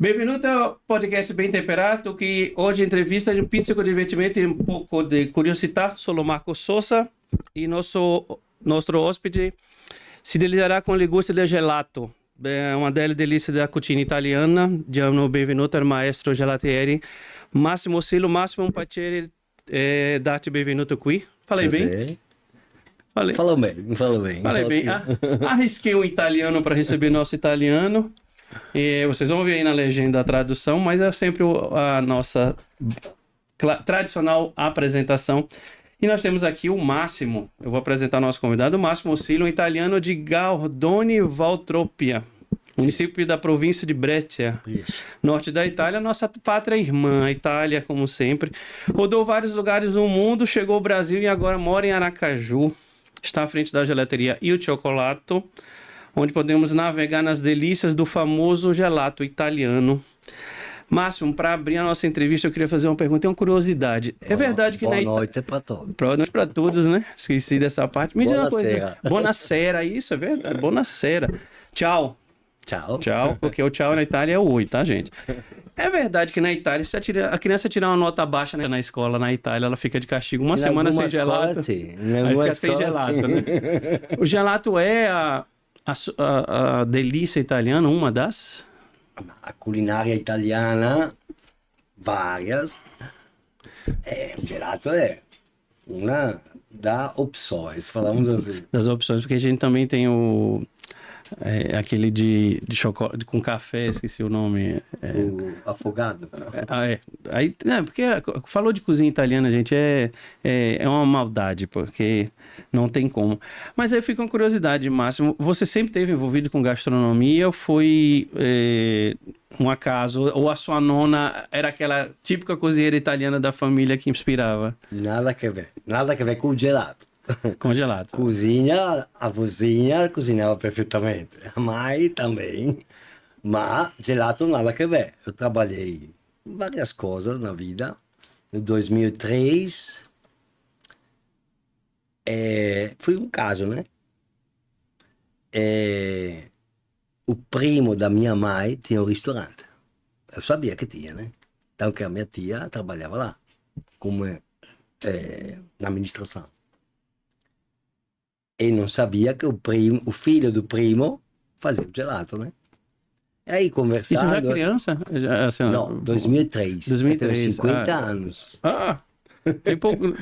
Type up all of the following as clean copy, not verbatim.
Benvenuto ao podcast Bem Temperato, que hoje entrevista um pizzico di divertimento e um pouco de curiosità. Sou Marco Souza e nosso hóspede si delizierà con le gusti del gelato. É uma delle delícia da cucina italiana. Diamo benvenuto al maestro gelatieri Massimo Silo. Massimo, un piacere darti benvenuto qui. Falei bem? Prazer. Falei. Falou bem, falou bem. Falei bem. Arrisquei um italiano para receber nosso italiano. E vocês vão ver aí na legenda a tradução, mas é sempre a nossa tradicional apresentação. E nós temos aqui o Máximo. Eu vou apresentar nosso convidado, o Máximo Silo, um italiano de Gardone Valtropia, município da província de Brescia, norte da Itália, nossa pátria irmã, a Itália, como sempre. Rodou vários lugares no mundo, chegou ao Brasil e agora mora em Aracaju. Está à frente da gelateria Il Cioccolato, onde podemos navegar nas delícias do famoso gelato italiano. Máximo, para abrir a nossa entrevista, eu queria fazer uma pergunta, uma curiosidade. É verdade que boa noite para todos. Boa noite para todos, né? Esqueci dessa parte. Me diz uma coisa. Buonasera, isso é verdade. Buonasera. Tchau. Tchau. Tchau, porque o tchau na Itália é o oi, tá, gente? É verdade que na Itália, se a criança tirar uma nota baixa na escola, na Itália, ela fica de castigo uma semana sem gelato. Aí fica sem gelato, né? O gelato é a delícia italiana, uma das? A culinária italiana, várias. O gelato é uma das opções, falamos assim. Das opções, porque a gente também tem aquele de chocolate com café, esqueci o nome. O afogado. Aí, porque falou de cozinha italiana, gente, é uma maldade, porque não tem como. Mas aí fica uma curiosidade, Máximo. Você sempre esteve envolvido com gastronomia ou foi um acaso? Ou a sua nona era aquela típica cozinheira italiana da família que inspirava? Nada que ver com o gelato. Com gelato. A vozinha cozinhava perfeitamente. A mãe também. Mas gelato nada que ver. Eu trabalhei várias coisas na vida. Em 2003, foi um caso, né? O primo da minha mãe tinha um restaurante. Eu sabia que tinha, né? Então que a minha tia trabalhava lá, como na administração. E não sabia que o filho do primo fazia o gelato, né? E aí, conversando... Isso já criança? Não, 2003. 2003. Eu tenho 50 anos.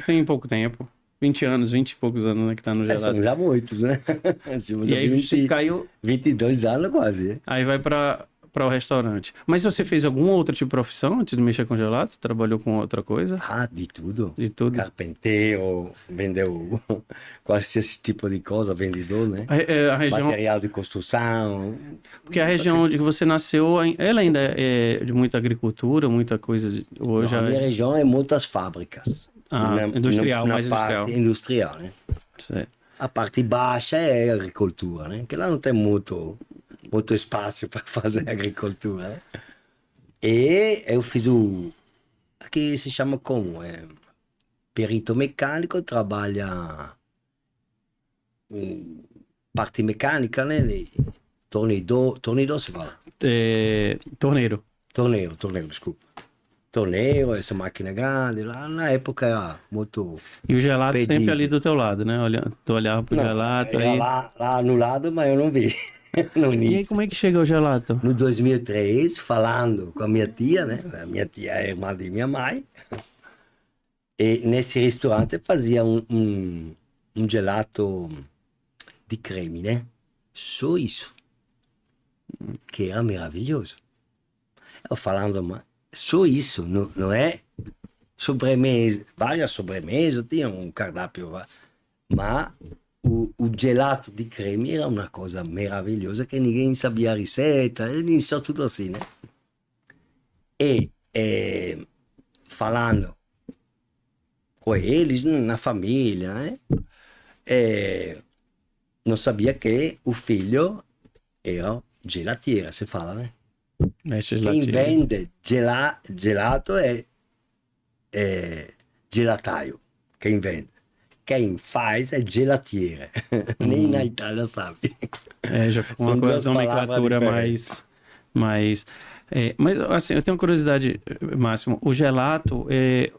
Tem pouco tempo. 20 anos, 20 e poucos anos, né, que tá no gelato. São já muitos, né? E aí 20, caiu... 22 anos quase. Aí vai para o restaurante. Mas você fez alguma outra tipo de profissão antes de mexer com gelato? Trabalhou com outra coisa? De tudo. De tudo. Carpinteiro, vendeu qualquer tipo de coisa, vendedor, né? A região... Material de construção. Porque a região onde você nasceu, ela ainda é de muita agricultura, muita coisa... Hoje a minha região é muitas fábricas. Industrial, na mais parte industrial, né? Certo. A parte baixa é a agricultura, né? Que lá não tem muito espaço para fazer agricultura, né? E eu fiz aqui se chama como? Perito mecânico, trabalha parte mecânica, né? Torneido se fala? Torneiro, desculpa. Torneiro, essa máquina grande, lá na época era muito... E o gelato pedido. sempre ali do teu lado, né? Tu olhava pro gelato aí... Lá no lado, mas eu não vi. No início. E aí, como é que chega o gelato? No 2003, falando com a minha tia, né? A minha tia é irmã de minha mãe. E nesse restaurante fazia um gelato de creme, né? Só isso. Que era maravilhoso. Eu falando, mas só isso, não é sobremesa. Várias sobremesas, tinha um cardápio, mas o gelato de creme era uma coisa maravilhosa que ninguém sabia a receita, ele iniciou tudo assim, né? E falando com eles, na família, né? Não sabia que o filho era gelatiera, se fala, né? Quem vende gelato é gelataio, quem vende. Quem faz é gelatiera. Nem na Itália sabe. Já ficou uma coisa, uma nomenclatura mais... Mas assim, eu tenho uma curiosidade, Máximo. O gelato é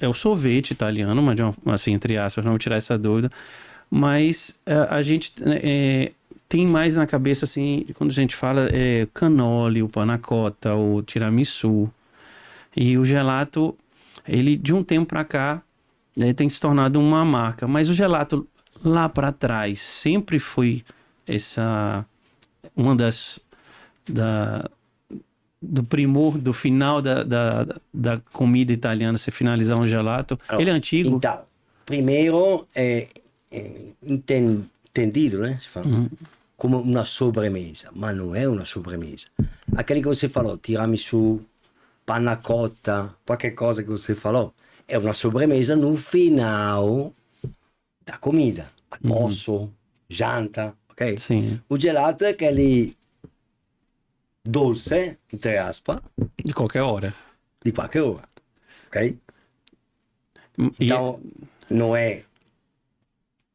o sorvete italiano, mas assim, entre aspas, não vou tirar essa dúvida. Mas a gente tem mais na cabeça, assim, quando a gente fala cannoli, o panna cotta, o tiramisu. E o gelato, ele de um tempo para cá, tem se tornado uma marca. Mas o gelato lá para trás sempre foi uma do primor, do final da comida italiana, você finalizar um gelato. Ele é antigo? Então, primeiro entendido, né? Se fala, como uma sobremesa, mas não é uma sobremesa. Aquele que você falou, tiramisu, panna cotta, qualquer coisa que você falou, é uma sobremesa no final da comida. Almoço, janta, ok? Sim. O gelato é aquele doce, entre aspas, De qualquer hora. de qualquer hora, ok? E- Então, não é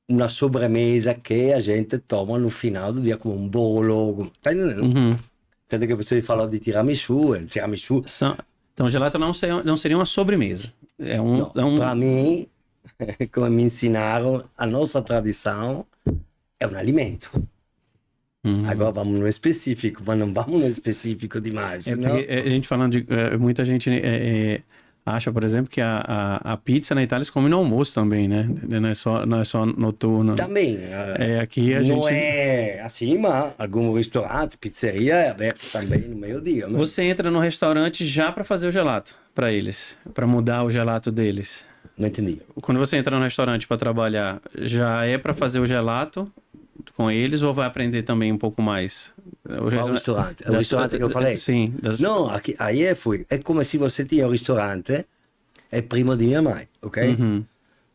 uma sobremesa que a gente toma no final do dia como um bolo. Tá entendendo? Uhum. Sendo que você falou de tiramisu, Então, o gelato não seria uma sobremesa. para mim, como me ensinaram, a nossa tradição é um alimento. Agora vamos no específico, mas não vamos no específico demais. Senão... Porque a gente falando de... muita gente acha, por exemplo, que a pizza na Itália se come no almoço também, né? Não é só noturno. Também, Aqui a não gente... é assim, mas algum restaurante, pizzeria é aberto também no meio-dia. Né? Você entra no restaurante já para fazer o gelato para eles, para mudar o gelato deles. Não entendi. Quando você entra no restaurante para trabalhar, já é para fazer o gelato com eles ou vai aprender também um pouco mais? Qual restaurante? É o restaurante que eu falei? Sim. Não, aí é como se você tinha um restaurante, é primo de minha mãe, ok? Uhum.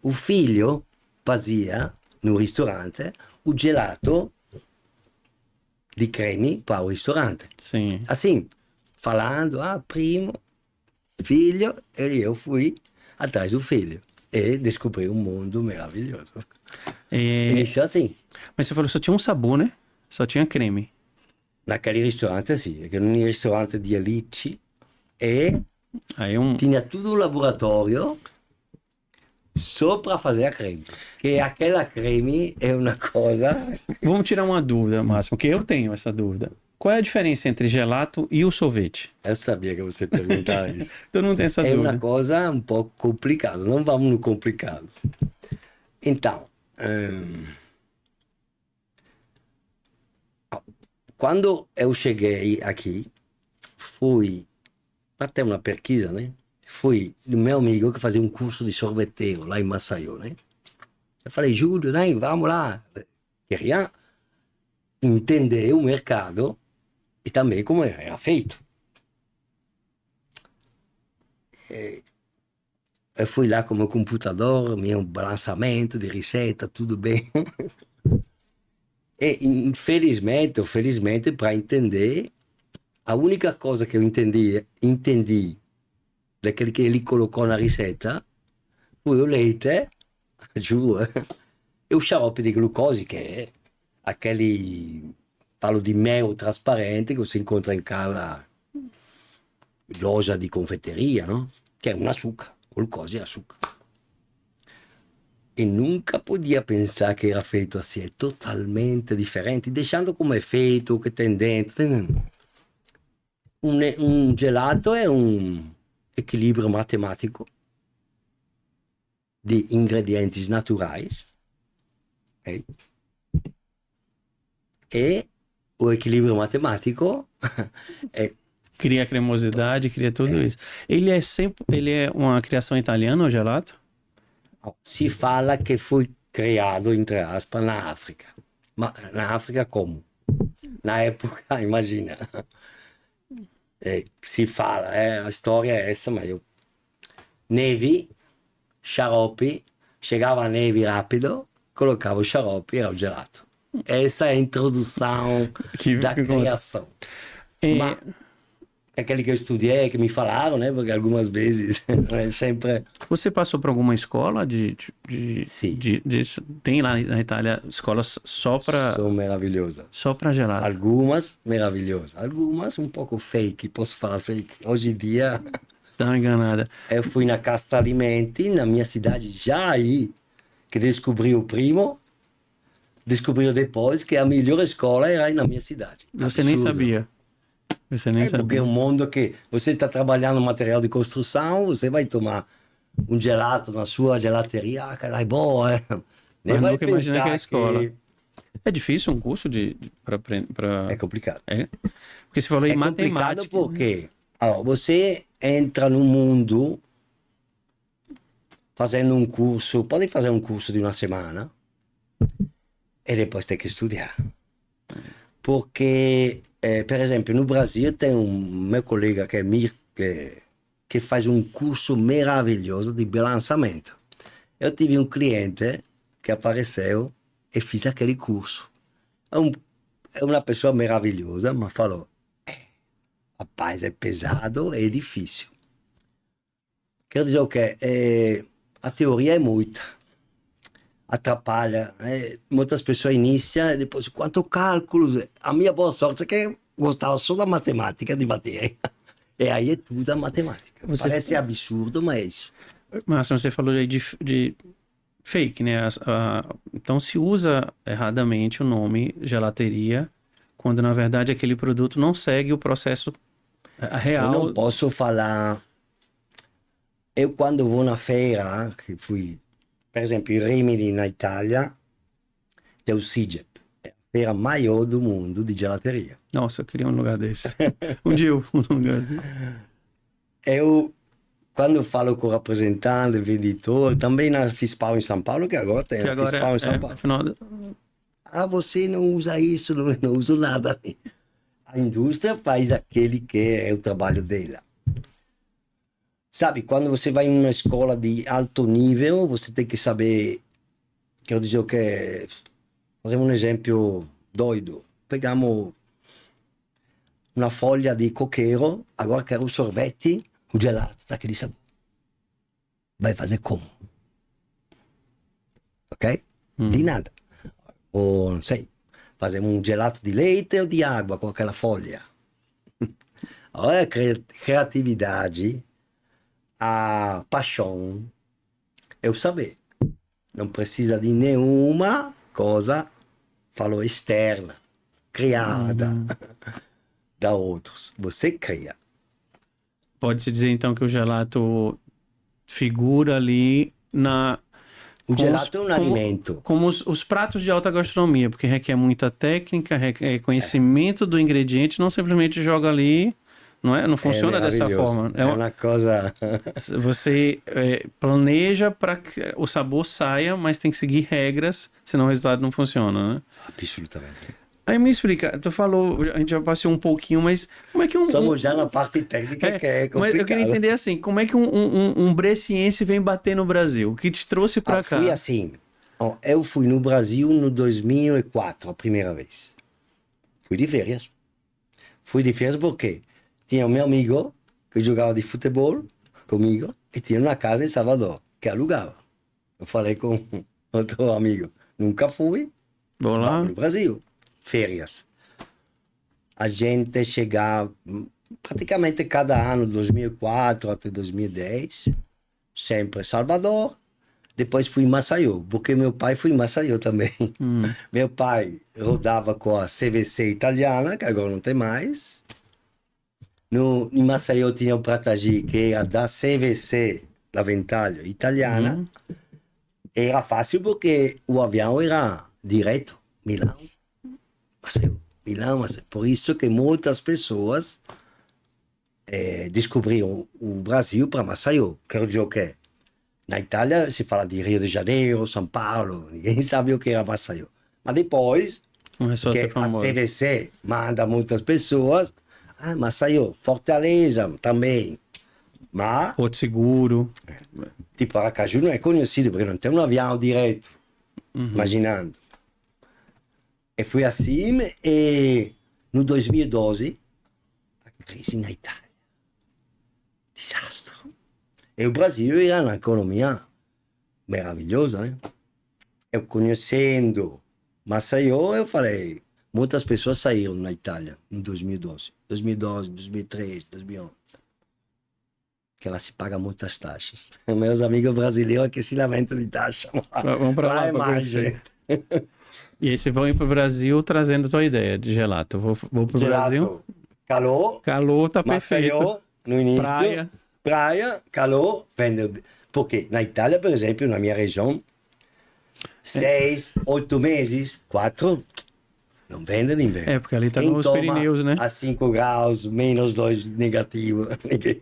O filho fazia no ristorante o gelato di creme para o ristorante. Sim. Assim, falando, primo, filho, e eu fui atrás do filho. E descobri um mundo maravilhoso. Iniciou assim. Mas você falou que só tinha um sabor, né? Só tinha creme. Naquele ristorante, sim. Aquele um ristorante de elite. E Aí tinha tudo o laboratório só para fazer a creme. Que aquela creme é uma coisa... Vamos tirar uma dúvida, Máximo, que eu tenho essa dúvida. Qual é a diferença entre gelato e o sorvete? Eu sabia que você perguntava isso. Todo mundo tem essa dúvida. É uma coisa um pouco complicada. Não vamos no complicado. Então, quando eu cheguei aqui, fui para ter uma pesquisa, né? Fui no meu amigo que fazia um curso de sorveteiro lá em Maceió, né? Eu falei, Júlio, né? Vamos lá. Queria entender o mercado e também como era feito. Eu fui lá com o meu computador, meu balançamento de receita, tudo bem. E infelizmente ou felizmente, para entender, a única coisa que eu entendi daquele que ele colocou na receita foi o leite, juro, e o xarope de glucose, que é aquele, falo de mel transparente que você encontra em cada loja de confeiteria, não? Que é um açúcar, glucose é açúcar. E nunca podia pensar que era feito assim, é totalmente diferente, deixando como é feito, o que tem dentro. Um gelato é um equilíbrio matemático de ingredientes naturais, okay? E o equilíbrio matemático Cria cremosidade, cria tudo isso. Ele é uma criação italiana, o gelato? se fala que foi criado, entre aspas, na África. Mas na África como? Na época, imagina. Se fala, a história é essa, mas eu... Neve, xarope, chegava a neve rápido, colocava o xarope e era o gelato. Essa é a introdução da criação. aquele que eu estudei, que me falaram, né? Porque algumas vezes é sempre... Você passou por alguma escola Sim, tem lá na Itália escolas são maravilhosas. só para gelato? Algumas maravilhosas, algumas um pouco fake, posso falar fake. Hoje em dia, Dá uma enganada. eu fui na Casta Alimenti, na minha cidade, já aí, que descobri o primo, descobriu depois que a melhor escola era aí na minha cidade. Você nem Absurdo. sabia. Você nem É porque é sabia. um mundo que você está trabalhando material de construção, você vai tomar um gelato na sua gelateria, ah, cara, é boa, é. Nem Mas vai nunca imaginei que era pensar escola. que É difícil um curso para aprender. é complicado. Porque você falou em É complicado matemática. porque você entra no mundo fazendo um curso, pode fazer um curso de uma semana e depois tem que estudar. Porque, por exemplo, no Brasil tem um meu colega que é que faz um curso maravilhoso de balançamento. Eu tive um cliente que apareceu e fiz aquele curso. É uma pessoa maravilhosa, mas falou, rapaz, é pesado, é difícil. Quer dizer o quê? A teoria é muita. Atrapalha. Muitas pessoas iniciam e depois, quanto cálculos. A minha boa sorte é que eu gostava só da matemática de matéria. E aí é tudo a matemática. Parece absurdo, mas é isso. Márcio, você falou aí de fake, né? Então se usa erradamente o nome gelateria, quando na verdade aquele produto não segue o processo real. Eu não posso falar. Eu, quando vou na feira, que fui, por exemplo, em Rimini, na Itália, tem o SIGEP, é a feira maior do mundo de gelateria. Nossa, eu queria um lugar desse. Um dia eu fui num lugar desse. Eu, quando falo com o representante, vendedor, também na FISPAL em São Paulo, que agora tem Que a agora FISPAL em São Paulo. afinal, Ah, você não usa isso, não uso nada. A indústria faz aquele que é o trabalho dela. Sabe, quando você vai em uma escola de alto nível, você tem que saber, quero dizer o que, fazer um exemplo doido. Pegamos uma folha de coqueiro, agora quero o sorvete, o gelato, daquele sabor. Vai fazer como? Ok? De nada. Ou, não sei, fazer um gelato de leite ou de água com aquela folha. Olha a criatividade, a paixão, eu saber. Não precisa de nenhuma coisa, falou, externa, criada da outros. Você cria. pode-se dizer então que o gelato figura ali na O gelato é um alimento. como os pratos de alta gastronomia, porque requer muita técnica, requer conhecimento do ingrediente, não simplesmente joga ali, não é? Não funciona dessa maravilhoso. forma. É uma coisa... Você planeja para que o sabor saia, mas tem que seguir regras, senão o resultado não funciona, né? Absolutamente. Aí me explica, tu falou, a gente já passou um pouquinho, mas como é que Somos já na parte técnica que é mas complicado. eu queria entender assim, como é que um bresciense vem bater no Brasil? O que te trouxe para cá? Fui assim. Eu fui no Brasil no 2004, a primeira vez. Fui de férias. Fui de férias porque tinha o meu amigo que jogava de futebol comigo e tinha uma casa em Salvador que alugava. Eu falei com outro amigo, nunca fui, Vou lá. vamos no Brasil. Férias. A gente chegava praticamente cada ano, 2004 até 2010, sempre Salvador. Depois fui em Maceió, porque meu pai foi em Maceió também. Meu pai rodava com a CVC italiana, que agora não tem mais. Em Maceió tinha o Pratagi, que era da CVC, da Ventalho, italiana. Era fácil porque o avião era direto, Milão, Maceió, Milão, Maceió. Por isso que muitas pessoas descobriram o Brasil para Maceió. Quero dizer o quê? Na Itália se fala de Rio de Janeiro, São Paulo, ninguém sabe o que era Maceió. Mas depois, Começou a que ser a famoso. CVC manda muitas pessoas, Maceió, Fortaleza também. Mas, Porto Seguro. tipo, Aracaju não é conhecido porque não tem um avião direto, imaginando. E fui assim, e no 2012, a crise na Itália. disastro. E o Brasil era uma economia maravilhosa, né? Eu conhecendo Maceió, eu falei, muitas pessoas saíram na Itália em 2012, 2013, 2011. Que ela se paga muitas taxas. Meus amigos brasileiros que se lamentam de taxa. Vamos para lá é para mais, conhecer. gente. E aí você vai para o Brasil trazendo a tua ideia de gelato. Vou para o Brasil. Calor, Calor tá perfeito. Maceió, no início. Praia, calor, vende. Porque na Itália, por exemplo, na minha região, 6, 8 meses, 4, não vende no inverno. É, porque ali tá Quem nos toma Pirineus, né? a 5 graus, -2 negativo, ninguém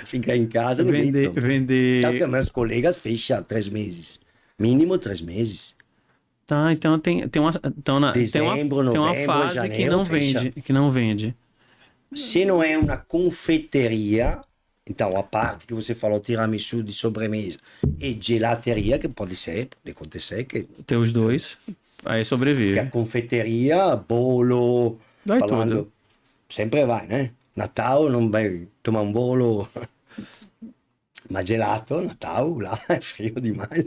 fica em casa, ninguém toma. Então, que meus colegas fecham 3 meses. Mínimo 3 meses. Tá, então tem uma, Dezembro, tem uma novembro, fase janeiro, que não fecha. vende, que não vende. Se não é uma confeiteria, então a parte que você falou, tiramisu de sobremesa e gelateria, que pode acontecer que Tem os dois, aí porque a sobrevive. confeiteria, bolo, Vai falando, tudo. sempre vai, né? Natal não vai tomar um bolo, mas gelato, Natal, lá é frio demais.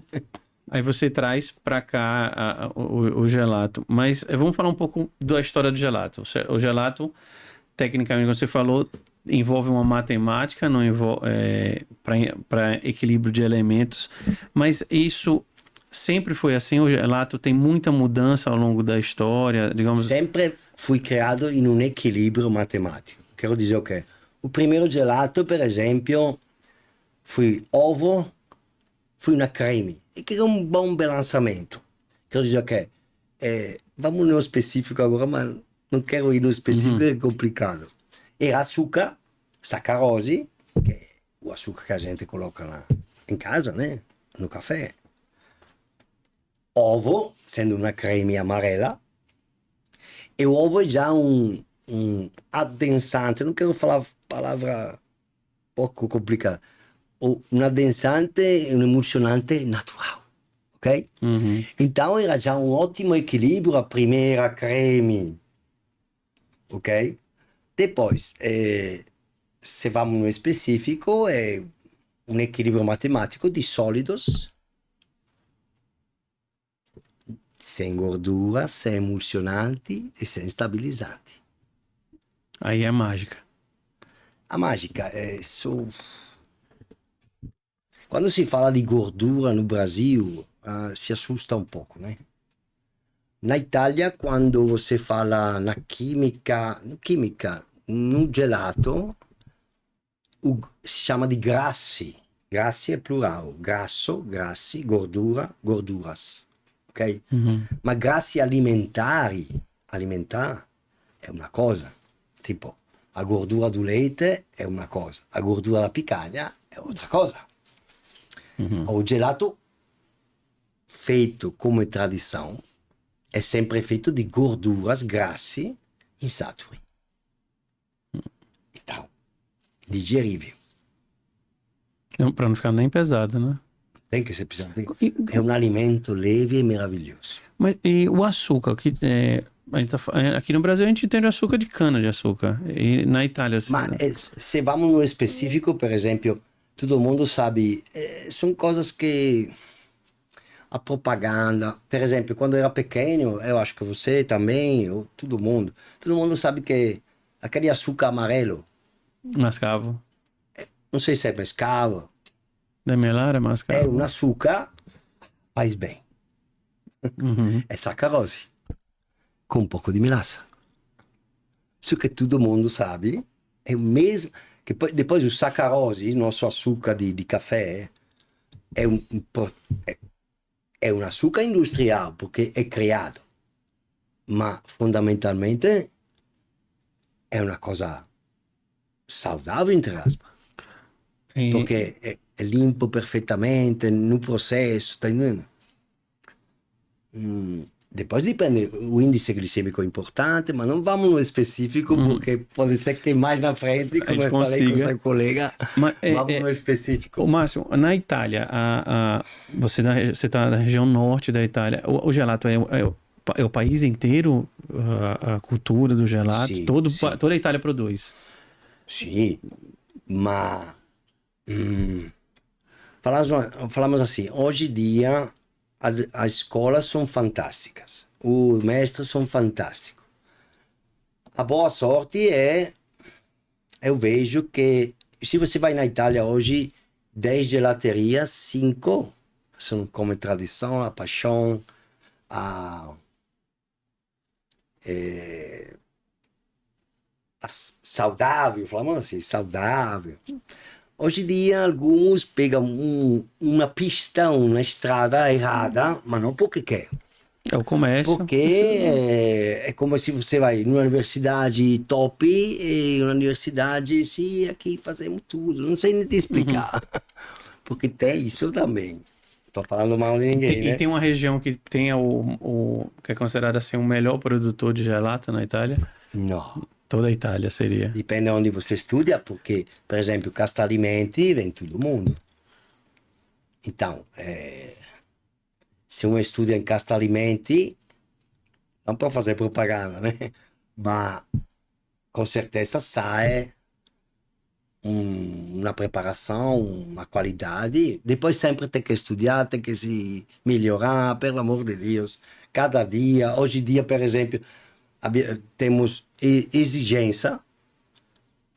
Aí você traz pra cá o gelato. Mas vamos falar um pouco da história do gelato. O gelato, tecnicamente, como você falou, envolve uma matemática, não envolve para equilíbrio de elementos. Mas isso sempre foi assim. O gelato tem muita mudança ao longo da história, digamos. Sempre fui criado em um equilíbrio matemático. Quero dizer o quê? O primeiro gelato, per esempio, foi ovo, foi una creme, e que é um bom balanceamento. Quero dizer o quê? Vamos no específico agora, mas não quero ir no específico, é complicado. Era açúcar, sacarose, que é o açúcar que a gente coloca lá em casa, né? No café. Ovo, sendo uma creme amarela. E o ovo é já um adensante, não quero falar palavra pouco complicada. Um adensante e um emulsionante natural, ok? Uhum. Então era já um ótimo equilíbrio a primeira creme, ok? Depois, se vamos no específico, é um equilíbrio matemático de sólidos, sem gordura, sem emulsionante e sem estabilizante. Aí é mágica. A mágica é só... Quando se fala de gordura no Brasil, se assusta um pouco, né? Na Itália, quando você fala na química, no gelato, se chama de grassi. Grassi é plural. Grasso, grassi, gordura, gorduras. Ok? Uhum. Ma grassi alimentari, alimentar, é uma coisa. Tipo, a gordura do leite é uma coisa. A gordura da picanha é outra coisa. Uhum. O gelato, feito como tradição, é sempre feito de gorduras, grassi insaturi. Então, digerível. Para não ficar nem pesado, né? Tem que ser pesado. É um alimento leve e maravilhoso. Mas e o açúcar? A gente aqui no Brasil a gente tem açúcar de cana de açúcar. E na Itália... Mas se vamos no específico, por exemplo, todo mundo sabe, são coisas que a propaganda, por exemplo, quando eu era pequeno, eu acho que você também, todo mundo sabe que aquele açúcar amarelo, Mascavo. não sei se é mascavo, Demerara, é mascavo. um açúcar, faz bem. Uhum. É sacarose, com um pouco de melaça. Isso que todo mundo sabe, é o mesmo, que depois o sacarose, nosso açúcar de café, é um açúcar industrial, porque é criado, mas fundamentalmente é uma coisa saudável, entre aspas, porque é limpo perfeitamente no processo, tá entendendo? Depois depende, o índice glicêmico é importante, mas não vamos no específico, porque pode ser que mais na frente, como eu falei com o seu colega, vamos no específico. Márcio, na Itália, você está na região norte da Itália, o gelato é o país inteiro, a cultura do gelato? Sim, Toda a Itália produz? Sim, mas Falamos assim, hoje em dia as escolas são fantásticas, os mestres são fantásticos. A boa sorte eu vejo que se você vai na Itália hoje, 10 gelaterias, 5 são como tradição, a paixão, a saudável, falamos assim, saudável. Hoje em dia, alguns pegam uma pista, uma estrada errada, mas não porque quer. É o comércio. Porque é como se você vai numa universidade top e uma universidade, sim, aqui fazemos tudo. Não sei nem te explicar. Porque tem isso também. Tô falando mal de ninguém, né? E tem uma região que tem que é considerado assim o melhor produtor de gelato na Itália? Não. Toda a Itália seria. Depende de onde você estuda, porque, por exemplo, Castalimenti vem todo mundo. Então, se um estuda em Castalimenti, não pode fazer propaganda, né? Mas, com certeza, sai uma preparação, uma qualidade. Depois sempre tem que estudar, tem que se melhorar, pelo amor de Deus. Cada dia, hoje em dia, por exemplo, temos exigência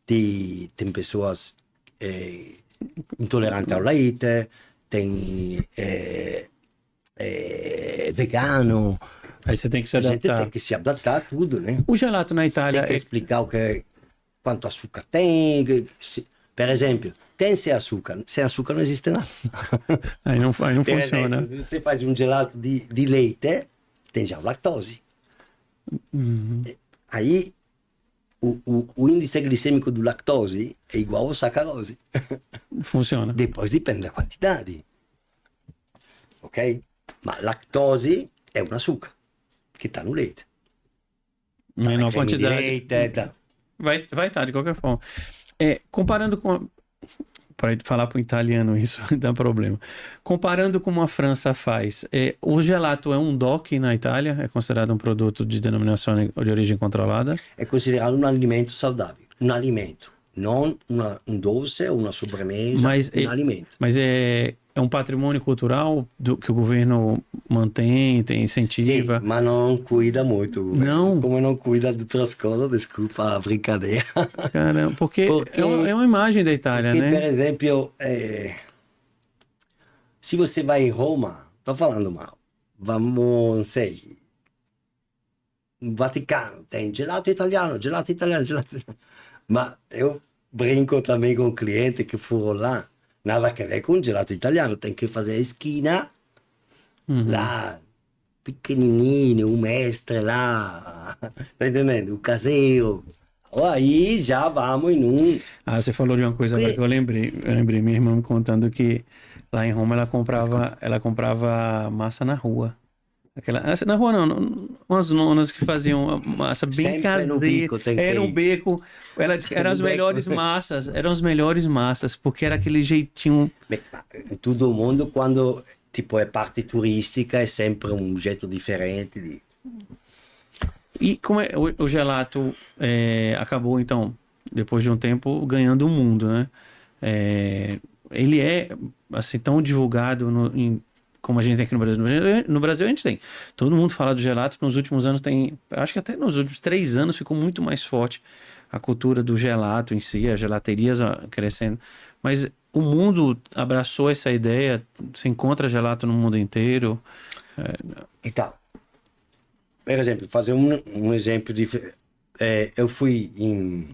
tem pessoas intolerantes ao leite, tem vegano. Aí você tem que se A gente adaptar. tem que se adaptar a tudo, né? O gelato na Itália Tem que explicar quanto açúcar tem. Por exemplo, tem sem açúcar. Sem açúcar não existe nada. Aí não Por funciona. exemplo, você faz um gelato de leite, tem já lactose. Aí o índice glicêmico do lactose é igual ao sacarose. Funciona. Depois depende da quantidade. Ok? Mas lactose é um açúcar que está no leite. Menor creme de quantidade. leite, tá. Vai estar, de qualquer forma. Comparando com. Para falar para o italiano isso dá problema. Comparando como a França faz, o gelato é um DOC na Itália? É considerado um produto de denominação de origem controlada? É considerado um alimento saudável. Um alimento. Não um doce ou uma sobremesa, um alimento. Mas é um patrimônio cultural que o governo mantém, incentiva? Sim, mas não cuida muito. Não? Como não cuida de outras coisas, desculpa a brincadeira. Caramba, porque é uma imagem da Itália, porque, né? por exemplo, se você vai em Roma, tô falando mal, vamos, não sei, no Vaticano, tem gelato italiano, gelato italiano, gelato italiano. Mas eu brinco também com clientes que foram lá, nada a ver com gelato italiano, tem que fazer a esquina, lá, pequenininho, o mestre lá, tá entendendo? O caseiro. Aí já vamos em um. Ah, você falou de uma coisa agora que eu lembrei. Eu lembrei minha irmã me contando que lá em Roma ela comprava massa na rua. Na rua não, umas nonas que faziam massa bem Sempre caseira. no bico tem que Era um ir. beco. Ela disse que eram as melhores massas. Eram as melhores massas, porque era aquele jeitinho. Todo mundo, quando tipo, é parte turística, é sempre um jeito diferente de... E como é o gelato acabou, então, depois de um tempo, ganhando o mundo, né? Ele é, assim, tão divulgado como a gente tem aqui no Brasil. No Brasil a gente tem. Todo mundo fala do gelato, nos últimos anos tem... Acho que até nos últimos 3 anos ficou muito mais forte a cultura do gelato em si, as gelaterias crescendo. Mas o mundo abraçou essa ideia, se encontra gelato no mundo inteiro. Então, por exemplo, fazer um exemplo diferente. Eu fui em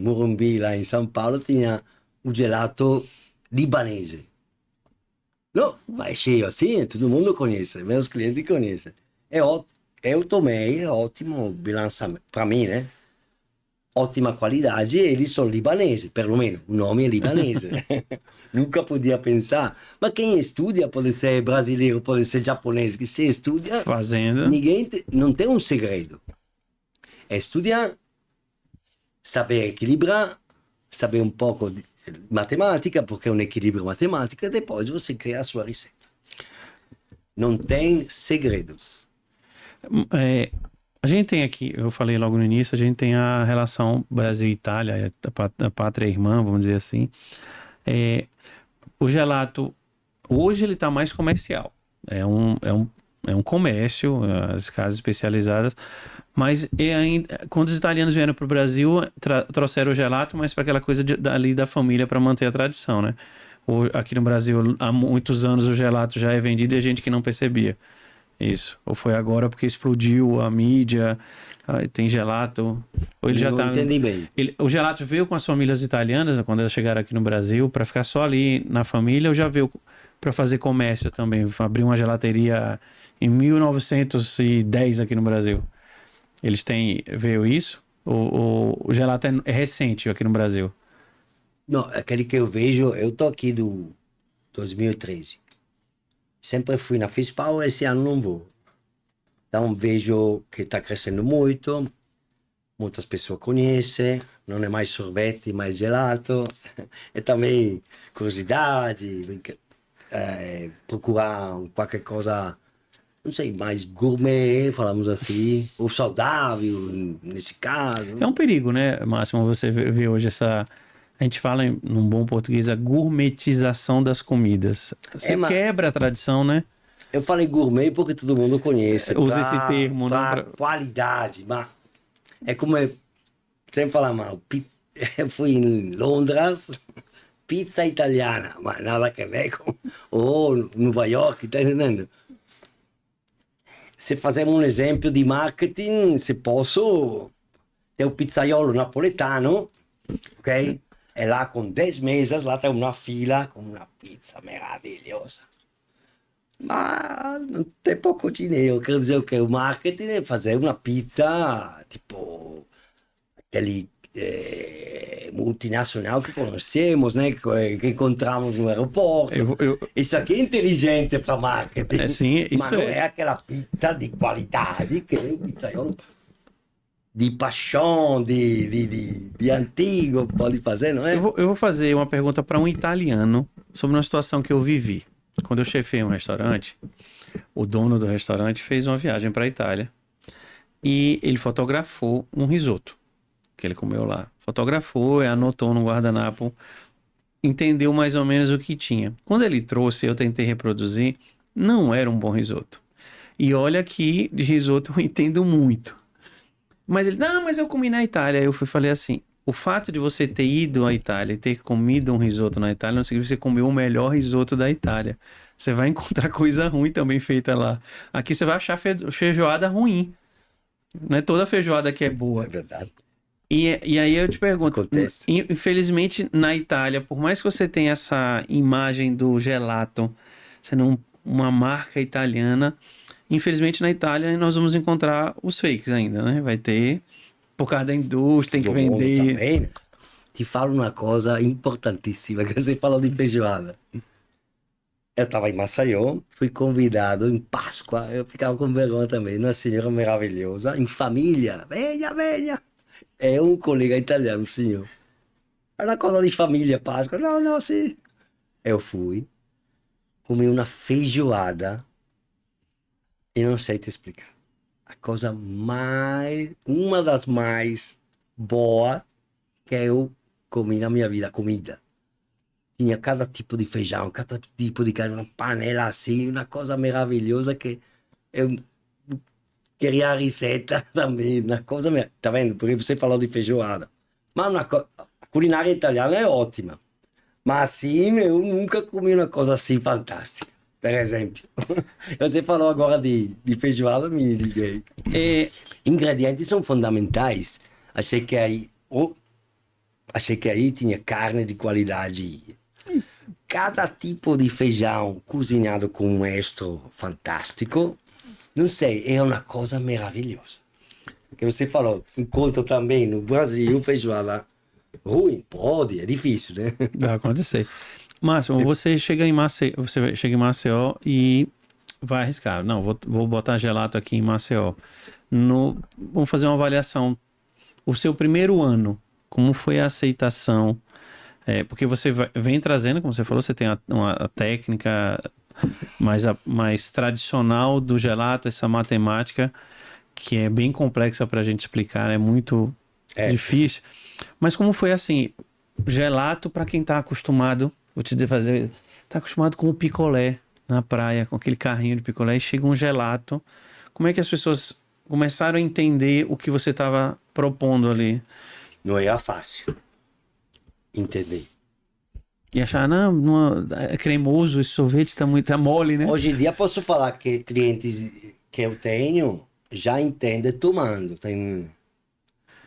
Morumbi, lá em São Paulo, tinha o gelato libanese. Não, mas é cheio assim, todo mundo conhece, meus clientes conhecem. Eu tomei, é ótimo bilançamento, para mim, né? Ótima qualidade, eles são libaneses, pelo menos, o nome é libanese. Nunca podia pensar. Mas quem estuda pode ser brasileiro, pode ser japonês, que se estuda, Fazenda. Não tem um segredo. É estudar, saber equilibrar, saber um pouco de matemática, porque é um equilíbrio matemático, e depois você cria a sua receita. Não tem segredos. A gente tem aqui, eu falei logo no início, a gente tem a relação Brasil e Itália, a pátria irmã, vamos dizer assim. É, o gelato, hoje ele está mais comercial. É um comércio, as casas especializadas. Mas ainda, quando os italianos vieram para o Brasil, trouxeram o gelato, mas para aquela coisa ali da família, para manter a tradição, né? Aqui no Brasil, há muitos anos, o gelato já é vendido e a gente que não percebia. Isso. Ou foi agora porque explodiu a mídia, tem gelato. Ou ele já Não tá. entendi bem. O gelato veio com as famílias italianas, né, quando elas chegaram aqui no Brasil, para ficar só ali na família, ou já veio para fazer comércio também. Abriu uma gelateria em 1910 aqui no Brasil. Eles têm. Veio isso? O gelato é recente aqui no Brasil. Não, aquele que eu vejo, eu tô aqui do 2013. Sempre fui na FISPAL, esse ano não vou. Então vejo que está crescendo muito, muitas pessoas conhecem, não é mais sorvete, mais gelato. E também curiosidade, procurar qualquer coisa, não sei, mais gourmet, falamos assim, ou saudável, nesse caso. É um perigo, né, Máximo? Você vê hoje essa. A gente fala, num bom português, a gourmetização das comidas. Você Mas quebra a tradição, né? eu falei gourmet porque todo mundo conhece, Usa esse termo, pra não? qualidade, mas é como eu sempre falar mal, eu fui em Londres, pizza italiana, mas nada a ver com, ou Nova York, tá entendendo? Se fazemos um exemplo de marketing, se posso, tem o pizzaiolo napoletano, ok? É lá com 10 mesas, lá tem uma fila com uma pizza maravilhosa. Mas não tem pouco dinheiro, quer dizer o que? O marketing é fazer uma pizza, tipo, aquele multinacional que conhecemos, né? Que encontramos no aeroporto. Isso aqui é inteligente para marketing. Sim, isso mas não é aquela pizza de qualidade que o pizzaiolo de paixão, de antigo pode fazer, não é? Eu vou fazer uma pergunta para um italiano sobre uma situação que eu vivi. Quando eu chefei um restaurante, o dono do restaurante fez uma viagem para a Itália e ele fotografou um risoto que ele comeu lá. Fotografou e anotou no guardanapo, entendeu mais ou menos o que tinha. Quando ele trouxe, eu tentei reproduzir, não era um bom risoto. E olha que de risoto eu entendo muito. Mas ele, não, mas eu comi na Itália. Eu falei assim, o fato de você ter ido à Itália e ter comido um risoto na Itália não significa que você comeu o melhor risoto da Itália. Você vai encontrar coisa ruim também feita lá. Aqui você vai achar feijoada ruim. Não é toda feijoada que é boa. É verdade. E aí eu te pergunto, Acontece. infelizmente na Itália, por mais que você tenha essa imagem do gelato sendo uma marca italiana, infelizmente na Itália nós vamos encontrar os fakes ainda, né? Vai ter, por causa da indústria, tem que Do mundo vender. também, né? Te falo uma coisa importantíssima, que você falou de feijoada. Eu estava em Maceió, fui convidado em Páscoa, eu ficava com vergonha também, uma senhora maravilhosa, em família, venha, venha. É um colega italiano, senhor. Era coisa de família, Páscoa. Não, não, sim. Eu fui, comi uma feijoada, e não sei te explicar. A coisa mais, uma das mais boas que eu comi na minha vida, comida. Tinha cada tipo de feijão, cada tipo de carne, uma panela assim, uma coisa maravilhosa que eu queria a receita também, uma coisa... Tá vendo? Porque você falou de feijoada. Mas a culinária italiana é ótima. Mas assim, eu nunca comi uma coisa assim fantástica. Por exemplo, você falou agora de feijoada, me liguei. Ingredientes são fundamentais. Achei que aí tinha carne de qualidade. Cada tipo de feijão cozinhado com um estro fantástico, não sei, é uma coisa maravilhosa. Que você falou, encontro também no Brasil feijoada ruim, pode, é difícil, né? Vai acontecer. Máximo, você chega em Maceió e vai arriscar. Não, vou botar gelato aqui em Maceió. Vamos fazer uma avaliação. O seu primeiro ano, como foi a aceitação? Porque você vem trazendo, como você falou, você tem uma técnica mais tradicional do gelato, essa matemática que é bem complexa pra gente explicar, é muito difícil. Mas como foi assim, gelato para quem tá acostumado, vou te dizer, tá acostumado com o picolé na praia, com aquele carrinho de picolé, e chega um gelato. Como é que as pessoas começaram a entender o que você estava propondo ali? Não era fácil entender. E achar, não, é cremoso, esse sorvete tá mole, né? Hoje em dia posso falar que clientes que eu tenho já entendem tomando.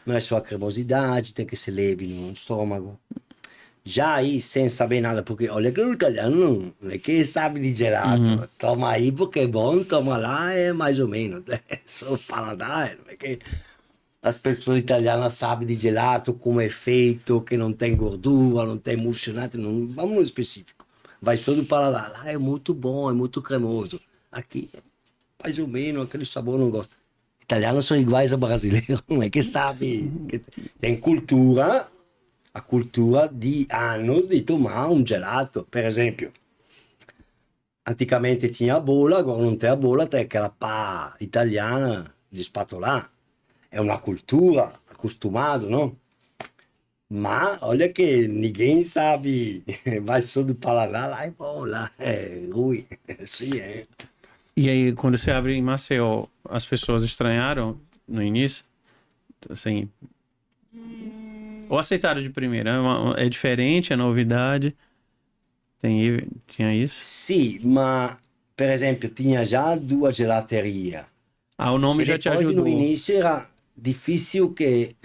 Não é só a cremosidade, tem que ser leve no estômago. Já aí, sem saber nada, porque olha que o italiano não é que sabe de gelato. Toma aí porque é bom, toma lá, é mais ou menos. É só paladar, não é que... As pessoas italianas sabem de gelato, como é feito, que não tem gordura, não tem emulsionante, não vamos no específico. Vai só do paladar. Lá é muito bom, é muito cremoso. Aqui, mais ou menos, aquele sabor não gosto. Italianos são iguais a brasileiros, não é que sabe. Que tem cultura, a cultura de anos de tomar um gelato. Por exemplo, antigamente tinha a bola, agora não tem a bola, tem aquela pá italiana de spatolar. É uma cultura, acostumado, não? Mas olha que ninguém sabe, vai só do paladar, lá é bom, lá é ruim, assim é. E aí, quando você abre em Maceió, as pessoas estranharam no início? Assim, ou aceitaram de primeira? É diferente, é novidade? Tinha isso? Sim, mas, por exemplo, tinha já duas gelaterias. Ah, o nome E já te depois, ajudou. no início era difícil que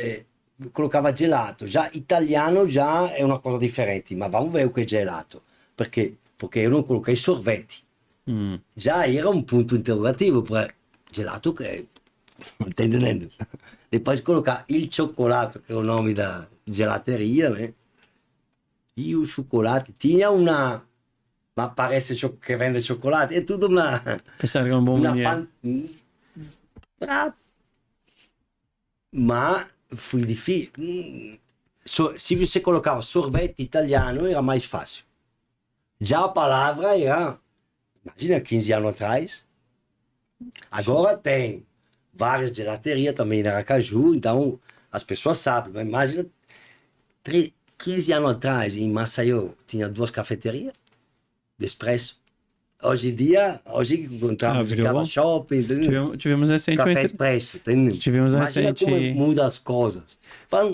colocava gelato. Já italiano já é uma coisa diferente, mas vamos ver o que é gelato. Porque eu não coloquei sorvete. Já era um ponto interrogativo para gelato que é... Não tá entendendo? Depois colocar il cioccolato, que é o nome da gelateria, né? E o chocolate tinha uma... Mas parece que vende chocolate. É tudo uma... Pensaram que era uma boa maneira. Mas foi difícil. Se você colocava sorvete italiano, era mais fácil. Já a palavra era... Imagina, 15 anos atrás. Agora tem várias gelaterias também em Aracaju, então as pessoas sabem. Mas imagina, 15 anos atrás, em Maceió, tinha 2 cafeterias de expresso. Hoje em dia, encontramos em cada shopping. Tivemos recentemente... Café expresso. Entendeu? Tivemos Imagina recente... como muda as coisas.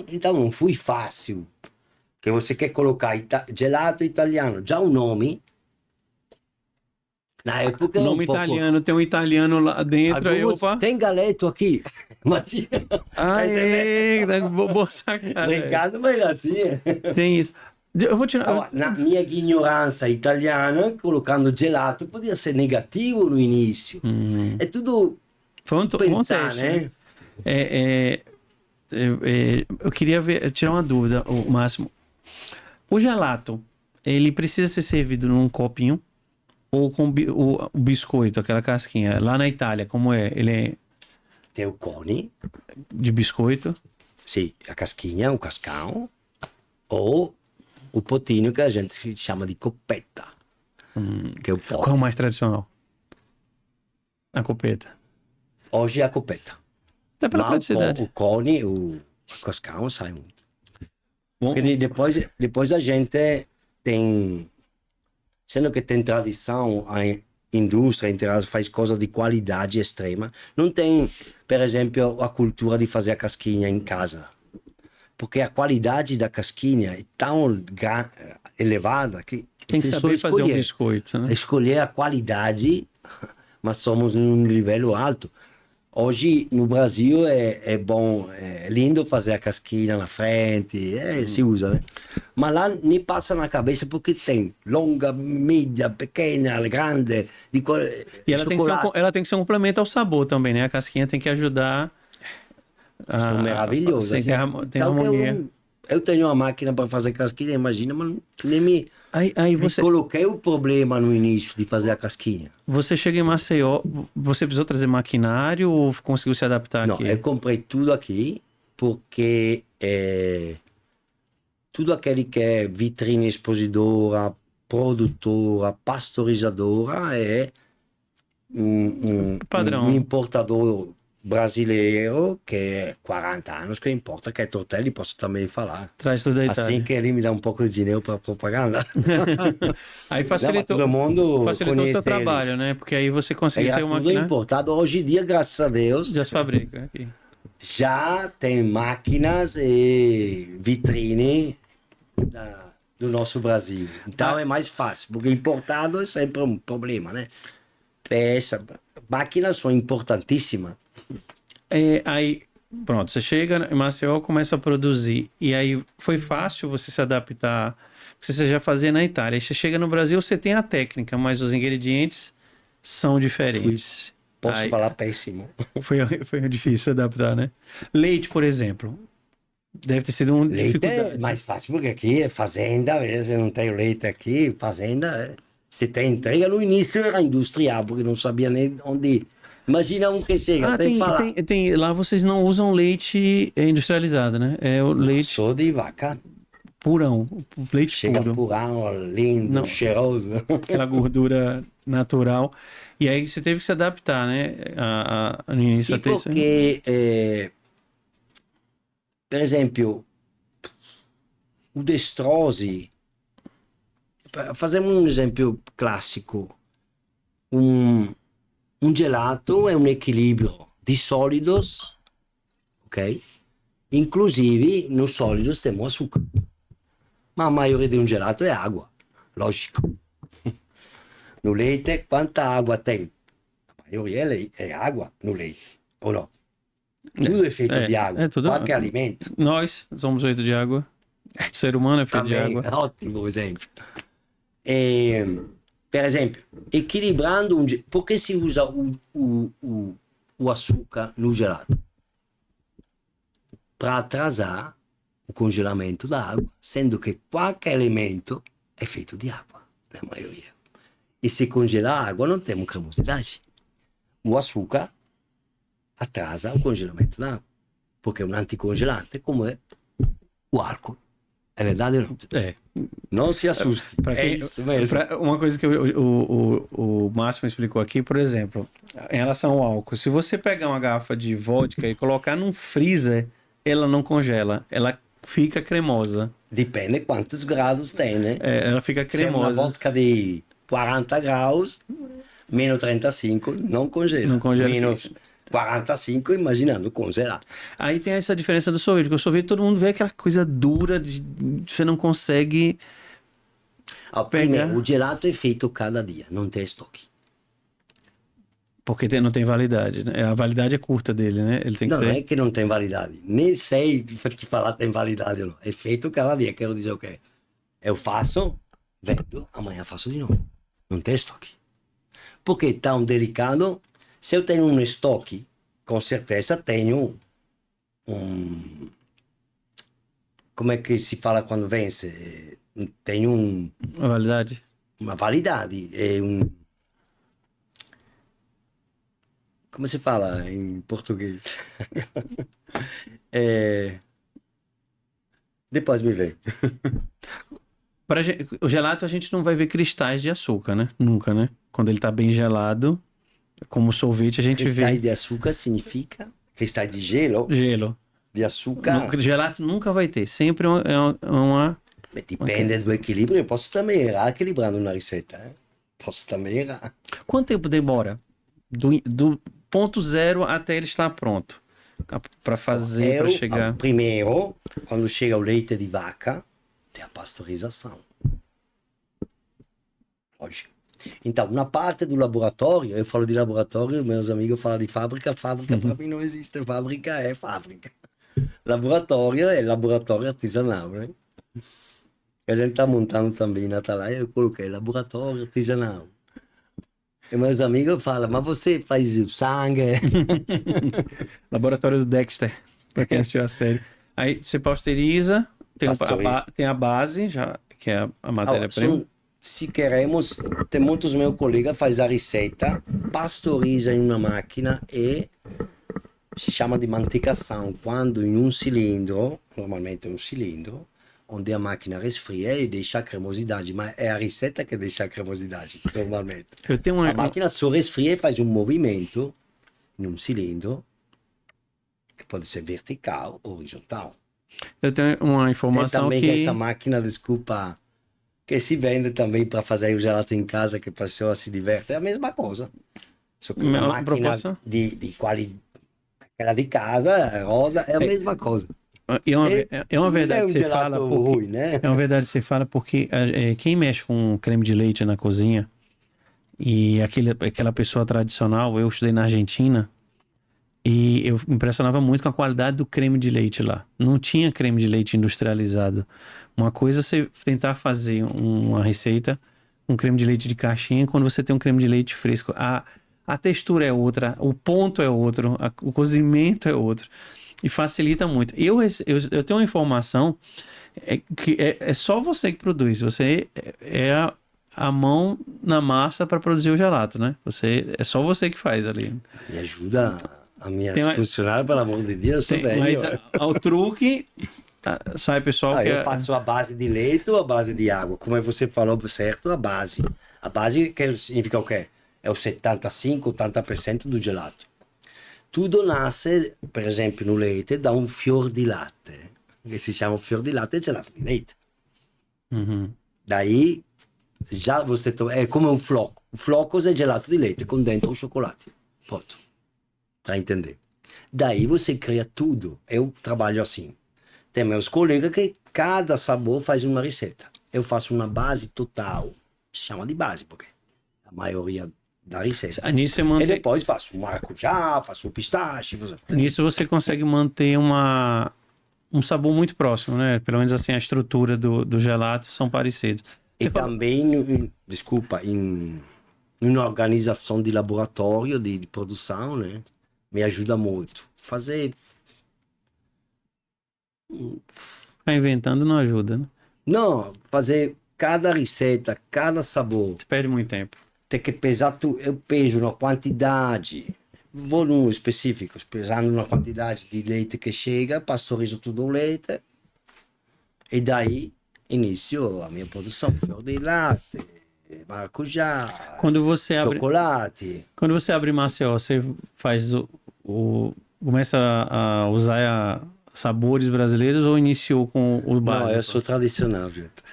Então não foi fácil. Que você quer colocar gelato italiano, já o nome... Na época o nome italiano, tem um italiano lá dentro, aí, opa. Tem galeto aqui. Imagina. Boa sacada. Obrigado, mas assim. Tem isso. Eu vou tirar... Na minha ignorância italiana, colocando gelato, podia ser negativo no início. É tudo pensar, né? Eu queria tirar uma dúvida, o Máximo. O gelato, ele precisa ser servido num copinho? Ou com o biscoito, aquela casquinha? Lá na Itália, como é? Ele é... Tem o cone. De biscoito? Sim, a casquinha, o cascão. Ou o potinho que a gente chama de copetta. Que é o pote. Qual é o mais tradicional? A copeta. Hoje é a copetta. Dá pela praticidade. O cone, o cascão sai muito. Porque depois a gente tem... Sendo que tem tradição, a indústria inteira faz coisas de qualidade extrema. Não tem, por exemplo, a cultura de fazer a casquinha em casa. Porque a qualidade da casquinha é tão elevada que... Tem que saber fazer um biscoito, né? Escolher a qualidade, mas somos num nível alto. Hoje, no Brasil, é bom, é lindo fazer a casquinha na frente, se usa, né? Mas lá nem passa na cabeça porque tem longa, média, pequena, grande, e ela tem que ser um complemento ao sabor também, né? A casquinha tem que ajudar a... maravilhoso. Assim, tem harmonia. Eu tenho uma máquina para fazer casquinha, imagina, mas nem me coloquei o problema no início de fazer a casquinha. Você chega em Maceió, você precisou trazer maquinário ou conseguiu se adaptar aqui? Não, eu comprei tudo aqui, porque tudo aquele que é vitrine exposidora, produtora, pasteurizadora é padrão. Um importador brasileiro que é 40 anos que importa que é Tortelli, posso também falar. Traz tudo da Itália. Assim que ele me dá um pouco de dinheiro para propaganda. Aí Não, mas facilitou, todo mundo facilitou o conhece seu ele. trabalho, né? Porque aí você consegue Era ter uma tudo máquina, importado. Hoje em dia, graças a Deus, já se fabrica aqui. já tem máquinas e vitrine do nosso Brasil. Então é mais fácil, porque importado é sempre um problema, né? Peça, máquinas são importantíssimas. Aí, pronto, você chega em Maceió, começa a produzir. E aí foi fácil você se adaptar, porque você já fazia na Itália. Aí você chega no Brasil, você tem a técnica, mas os ingredientes são diferentes. Posso Aí, falar péssimo. foi difícil adaptar, né? Leite, por exemplo, deve ter sido uma Leite é dificuldade. mais fácil, porque aqui é fazenda, você não tem leite aqui, fazenda, você tem entrega. No início era industrial, porque não sabia nem onde ir. Imagina um que chega sem falar. Lá vocês não usam leite industrializado, né? É o leite Sou de vaca. purão, o leite Chega puro. purão, lindo, Não. cheiroso. Aquela gordura natural. E aí você teve que se adaptar, né? No início Sim, até isso. porque, por exemplo, o destrose, fazemos um exemplo clássico. Um gelato é um equilíbrio de sólidos, ok? Inclusive, nos sólidos temos açúcar. Mas a maioria de um gelato é água, lógico. No leite, quanta água tem? A maioria é água no leite, ou não? Tudo é feito de água, tudo. qualquer alimento. Nós somos feitos de água. O ser humano é feito de Também, água. ótimo exemplo. Por exemplo, equilibrando por que se usa o açúcar no gelato? Para atrasar o congelamento da água, sendo que qualquer elemento é feito de água, na maioria. E se congelar a água, não temos cremosidade. O açúcar atrasa o congelamento da água, porque é um anticongelante, como é o álcool. É verdade ou não? É. Não se assuste. É isso mesmo. Uma coisa que o Márcio explicou aqui, por exemplo, em relação ao álcool, se você pegar uma garrafa de vodka e colocar num freezer, ela não congela, ela fica cremosa. Depende de quantos graus tem, né? Ela fica Se é uma cremosa. vodka de 40 graus, menos 35, não congela. Não congela, menos 45, imaginando congelar. Aí tem essa diferença do sorvete, porque o sorvete todo mundo vê aquela coisa dura, você não consegue Primeiro, o gelato é feito cada dia, não tem estoque. Porque não tem validade, né? A validade é curta dele, né? Ele tem que Não, ser... não é que não tem validade. Nem sei que falar tem validade ou não. É feito cada dia, quero dizer o quê? Eu faço, vendo, amanhã faço de novo. Não tem estoque. Porque é tão delicado. Se eu tenho um estoque, com certeza tenho como é que se fala quando vence? Tenho A validade? uma validade. Como se fala em português? Depois me vem. O gelato a gente não vai ver cristais de açúcar, né? Nunca, né? Quando ele tá bem gelado, como sorvete a gente Cristais vê... de açúcar significa cristais de gelo, Gelo. de açúcar. Gelato nunca vai ter. Sempre é uma... Depende do equilíbrio. Eu posso também errar equilibrando na receita. Hein? Posso também errar. Quanto tempo demora? Do ponto zero até ele estar pronto? Para fazer, para chegar... Primeiro, quando chega o leite de vaca, tem a pasteurização. Lógico. Então, na parte do laboratório, eu falo de laboratório, meus amigos falam de fábrica. Fábrica para mim não existe. Fábrica é fábrica. Laboratório é laboratório artesanal, né? A gente está montando também na Atalaia, eu coloquei laboratório artesanal. E meus amigos falam, mas você faz o sangue? Laboratório do Dexter, para quem assistiu a série. Aí você pasteuriza, tem a base, já, que é a matéria-prima. Se queremos, tem muitos meus colegas faz a receita, pasteuriza em uma máquina e se chama de mantecação, quando em um cilindro, normalmente um cilindro, onde a máquina resfria e deixa a cremosidade, mas é a receita que deixa a cremosidade, normalmente. A máquina só resfria e faz um movimento em um cilindro que pode ser vertical ou horizontal. Eu tenho uma Tem informação também que... essa máquina, desculpa, que se vende também para fazer o gelato em casa, que a pessoa se diverte. É a mesma coisa. Só que uma Mesma máquina proporção? de qualidade, aquela de casa, roda, é a mesma coisa. É uma Não é verdade um que você fala gelato porque... ruim, né? É uma verdade que você fala porque quem mexe com creme de leite na cozinha e aquela pessoa tradicional, eu estudei na Argentina e eu me impressionava muito com a qualidade do creme de leite lá. Não tinha creme de leite industrializado. Uma coisa é você tentar fazer uma receita com creme de leite de caixinha quando você tem um creme de leite fresco. A textura é outra, o ponto é outro, o cozimento é outro. E facilita muito. Eu tenho uma informação que é só você que produz. Você é a mão na massa para produzir o gelato, né? É só você que faz ali. Me ajuda a minha Tem uma- funcionária, pelo amor de Deus, eu sou velho. Mas o truque, sai pessoal que Eu faço a base de leite ou a base de água? Como você falou, certo, a base. A base significa o quê? É o 75, 80% do gelato. Tudo nasce, per esempio, no leite, da un fior di latte, che si chiama fior di latte e gelato di leite. Uhum. Daí, já você é como um floco. O flocos é gelato de leite com dentro o chocolate. Pronto. Para entender. Daí você cria tudo. Eu trabalho assim. Tem meus colegas que cada sabor faz uma receita. Eu faço uma base total. Chama de base, porque a maioria da receita. Nisso você E mantém, depois faço o maracujá, faço o pistache. nisso você consegue manter um sabor muito próximo, né? Pelo menos assim, a estrutura do gelato são parecidos. E também, desculpa, em uma organização de laboratório de produção, né? Me ajuda muito. Fazer. Ficar inventando não ajuda, né? Não, fazer cada receita, cada sabor. Você perde muito tempo. Tem que pesar tudo. Eu peso na quantidade, volume específico, pesando na quantidade de leite que chega, pasteurizo tudo o leite. E daí inicio a minha produção. Fior di latte, maracujá, Quando você abre, chocolate. quando você abre Maceió, você faz começa a usar sabores brasileiros ou iniciou com o Não, básico? eu sou tradicional, gente.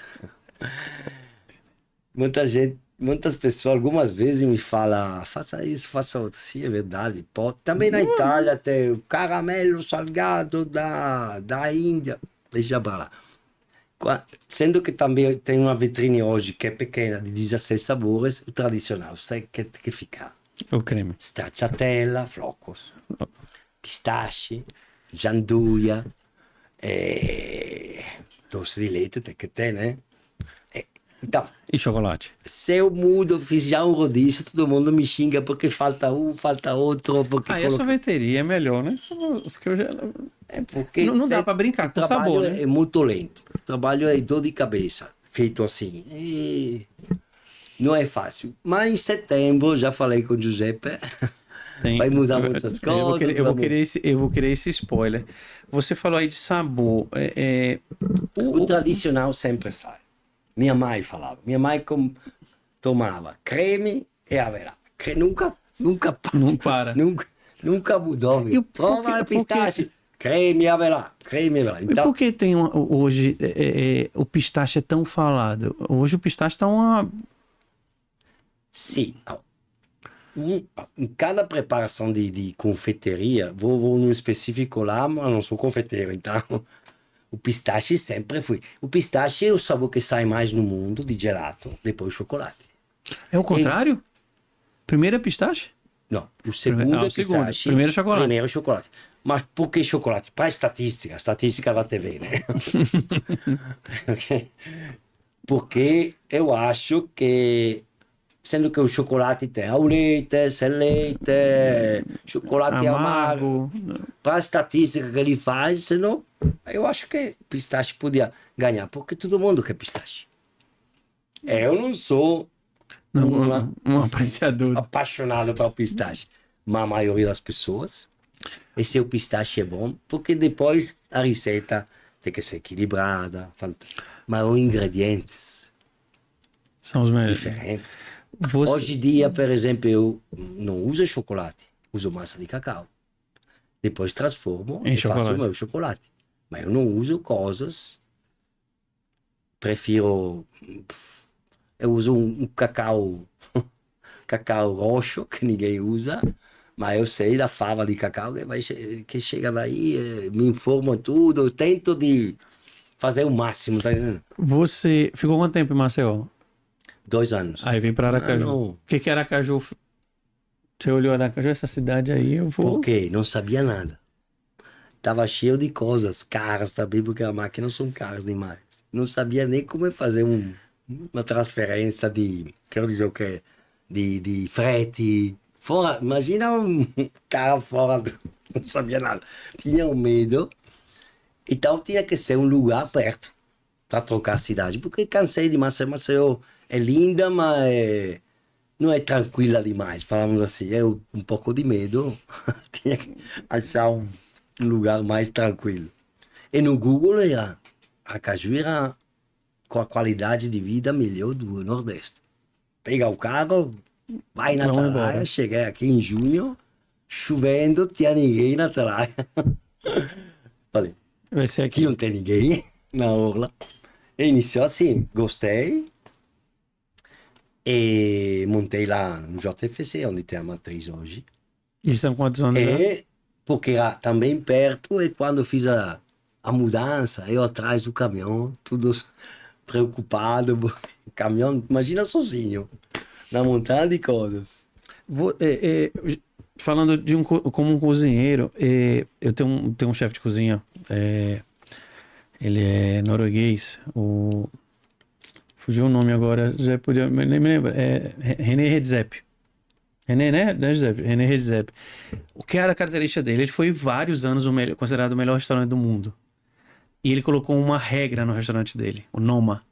Muitas pessoas, algumas vezes me falam, faça isso, faça outro. Sim, é verdade. Pode. Também na Itália tem o caramelo salgado da Índia. Deixa pra lá. Sendo que também tem uma vitrine hoje que é pequena, de 16 sabores, o tradicional, sai que fica. O creme. Stracciatella, flocos, pistache, gianduia, doce de leite tem que ter, né? Então, E chocolate. se eu mudo, fiz já um rodízio, todo mundo me xinga porque falta um, falta outro, porque Aí a sorveteria é melhor, né? Porque porque não dá pra brincar com o sabor, né? é muito lento. O trabalho é dor de cabeça, feito assim. E não é fácil. Mas em setembro, já falei com o Giuseppe, vai mudar muitas coisas. Eu vou querer esse spoiler. Você falou aí de sabor. O tradicional sempre sai. Minha mãe falava. Minha mãe tomava creme e avelã. Nunca Não para. nunca mudou. E Prova pistache. Creme e avelã. Creme e avelã. E Então, por que tem hoje o pistache é tão falado? Hoje o pistache tá uma... sim. Em cada preparação de confeiteria, vou num específico lá, mas não sou confeiteiro, então o pistache sempre foi. O pistache é o sabor que sai mais no mundo de gelato, depois o chocolate. É o contrário? Primeiro é pistache? Não, o segundo é o segundo. pistache. Primeiro é chocolate. Primeiro é chocolate. Mas por que chocolate? Para a estatística da TV, né? Porque eu acho que, sendo que o chocolate tem ao leite, sem leite, chocolate amargo, para a estatística que ele faz, senão, eu acho que pistache podia ganhar, porque todo mundo quer pistache. Eu não sou um apreciador. apaixonado pelo pistache, mas a maioria das pessoas, esse é o pistache é bom, porque depois a receita tem que ser equilibrada, mas os ingredientes São os melhores. diferentes. Hoje em dia, por exemplo, eu não uso chocolate, uso massa de cacau. Depois transformo Em e faço chocolate. o meu chocolate. Mas eu não uso coisas. Prefiro. Eu uso um cacau, cacau roxo, que ninguém usa. Mas eu sei da fava de cacau que chega daí, me informa tudo. Eu tento de fazer o máximo, tá entendendo? Você ficou quanto tempo em Maceió? 2 anos. Aí vem para Ah, Aracaju. não. O que que é Aracaju? Você olhou Aracaju, essa cidade aí, eu Por vou... quê? Não sabia nada. Tava cheio de coisas, caras também, porque as máquinas são caras demais. Não sabia nem como fazer uma transferência de, quero dizer o quê? De frete. Fora, imagina um cara fora do, não sabia nada. Tinha um medo. Então tinha que ser um lugar perto para trocar a cidade, porque cansei de Maceió. Maceió é linda, mas não é tranquila demais, falamos assim. Eu um pouco de medo, tinha que achar um lugar mais tranquilo. E no Google era, Aracaju era com a qualidade de vida melhor do Nordeste. Pega o carro, vai na Vamos Atalaia, embora. cheguei aqui em junho, chovendo, tinha ninguém na Atalaia. Falei, Vai ser que aqui. não tem ninguém na orla. E iniciou assim, gostei. E montei lá no JFC, onde tem a matriz hoje. Isso são quantos anos já? E porque era também perto, e quando eu fiz a mudança, eu atrás do caminhão, tudo preocupado. Caminhão, imagina sozinho, na montanha de coisas. Falando de como um cozinheiro, eu tenho um chefe de cozinha, ele é norueguês, fugiu o nome agora, já podia, nem me lembro, René Redzepi. René, né? Não é Redzepi, René Redzepi. O que era a característica dele? Ele foi vários anos considerado o melhor restaurante do mundo. E ele colocou uma regra no restaurante dele, o Noma.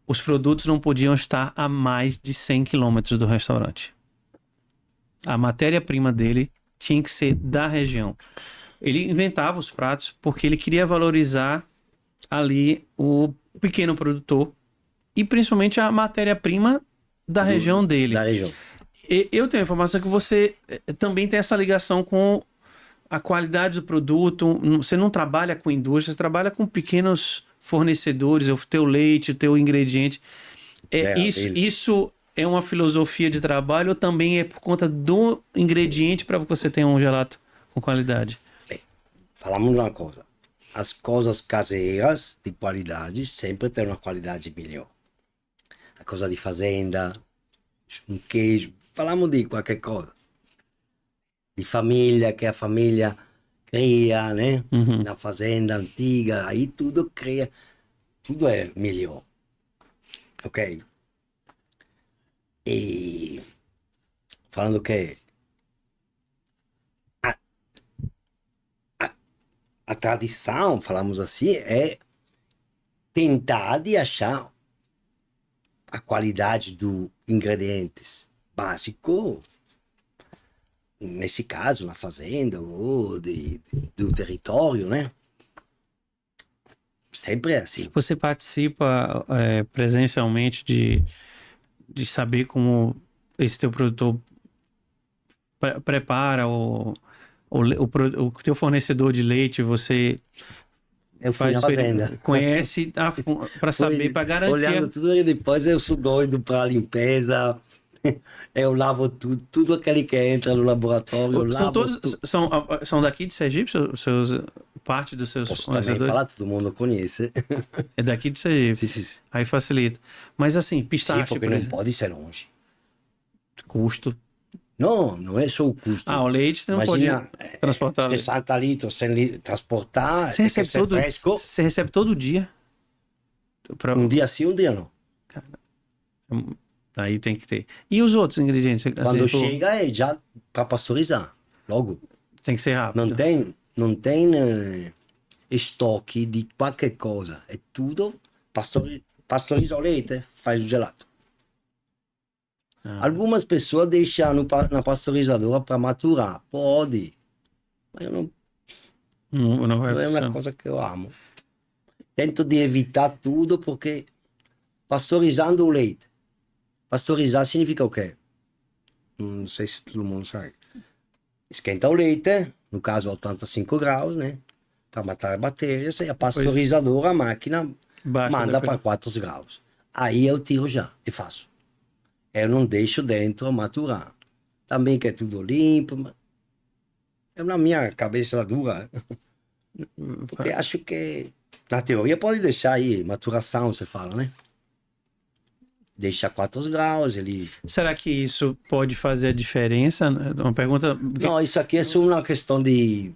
Os produtos não podiam estar a mais de 100 quilômetros do restaurante. A matéria-prima dele tinha que ser da região. Ele inventava os pratos porque ele queria valorizar ali o pequeno produtor e principalmente a matéria-prima da região dele. Da região. Eu tenho a informação que você também tem essa ligação com a qualidade do produto. Você não trabalha com indústria, você trabalha com pequenos fornecedores, o teu leite, o teu ingrediente. Isso é uma filosofia de trabalho ou também é por conta do ingrediente para você ter um gelato com qualidade? Bem, falamos uma coisa. As coisas caseiras de qualidade sempre têm uma qualidade melhor. A coisa de fazenda, um queijo, falamos de qualquer coisa. De família, que a família cria, né? Uhum. Na fazenda antiga, aí tudo cria, tudo é melhor. Ok? E falando que a tradição, falamos assim, é tentar de achar a qualidade dos ingredientes básicos, nesse caso, na fazenda ou do território, né? Sempre é assim. Você participa presencialmente de saber como esse teu produtor prepara o teu fornecedor de leite, você Eu fui na fazenda. conhece para saber, para garantir. Olhando tudo e depois eu sou doido para limpeza. Eu lavo tudo aquele que entra no laboratório, eu São lavo todos tudo. são daqui de Sergipe, parte dos seus Posso também fornecedores? falar, todo mundo conhece. É daqui de Sergipe. Sim, sim. Aí facilita. Mas assim, Sim, pistache, porque por não exemplo, pode ser longe. custo. Não, não é só o custo. O leite não Imagina, pode transportar leite. 60 litros, 100 litros, transportar, Você tem que recebe ser fresco. você recebe todo dia. Um dia sim, um dia não. Aí tem que ter. E os outros ingredientes? Quando Assim, chega é já para pasteurizar, logo. tem que ser rápido. Não tem estoque de qualquer coisa. É tudo pasteuriza o leite, faz o gelato. Algumas pessoas deixam na pasteurizadora para maturar. Pode. Mas eu não é uma coisa que eu amo. Tento de evitar tudo porque pasteurizando o leite. Pasteurizar significa o quê? Não sei se todo mundo sabe. esquenta o leite, no caso 85 graus, né? Para matar bactérias, e a pasteurizadora, a máquina Baixa a manda para temperatura. 4 graus. Aí eu tiro já e faço. Eu não deixo dentro maturar. Também que é tudo limpo. Eu, na minha cabeça dura, porque acho que na teoria pode deixar aí, maturação, você fala, né? Deixa 4 graus, ele... Será que isso pode fazer a diferença? Uma pergunta. Não, isso aqui é só uma questão de,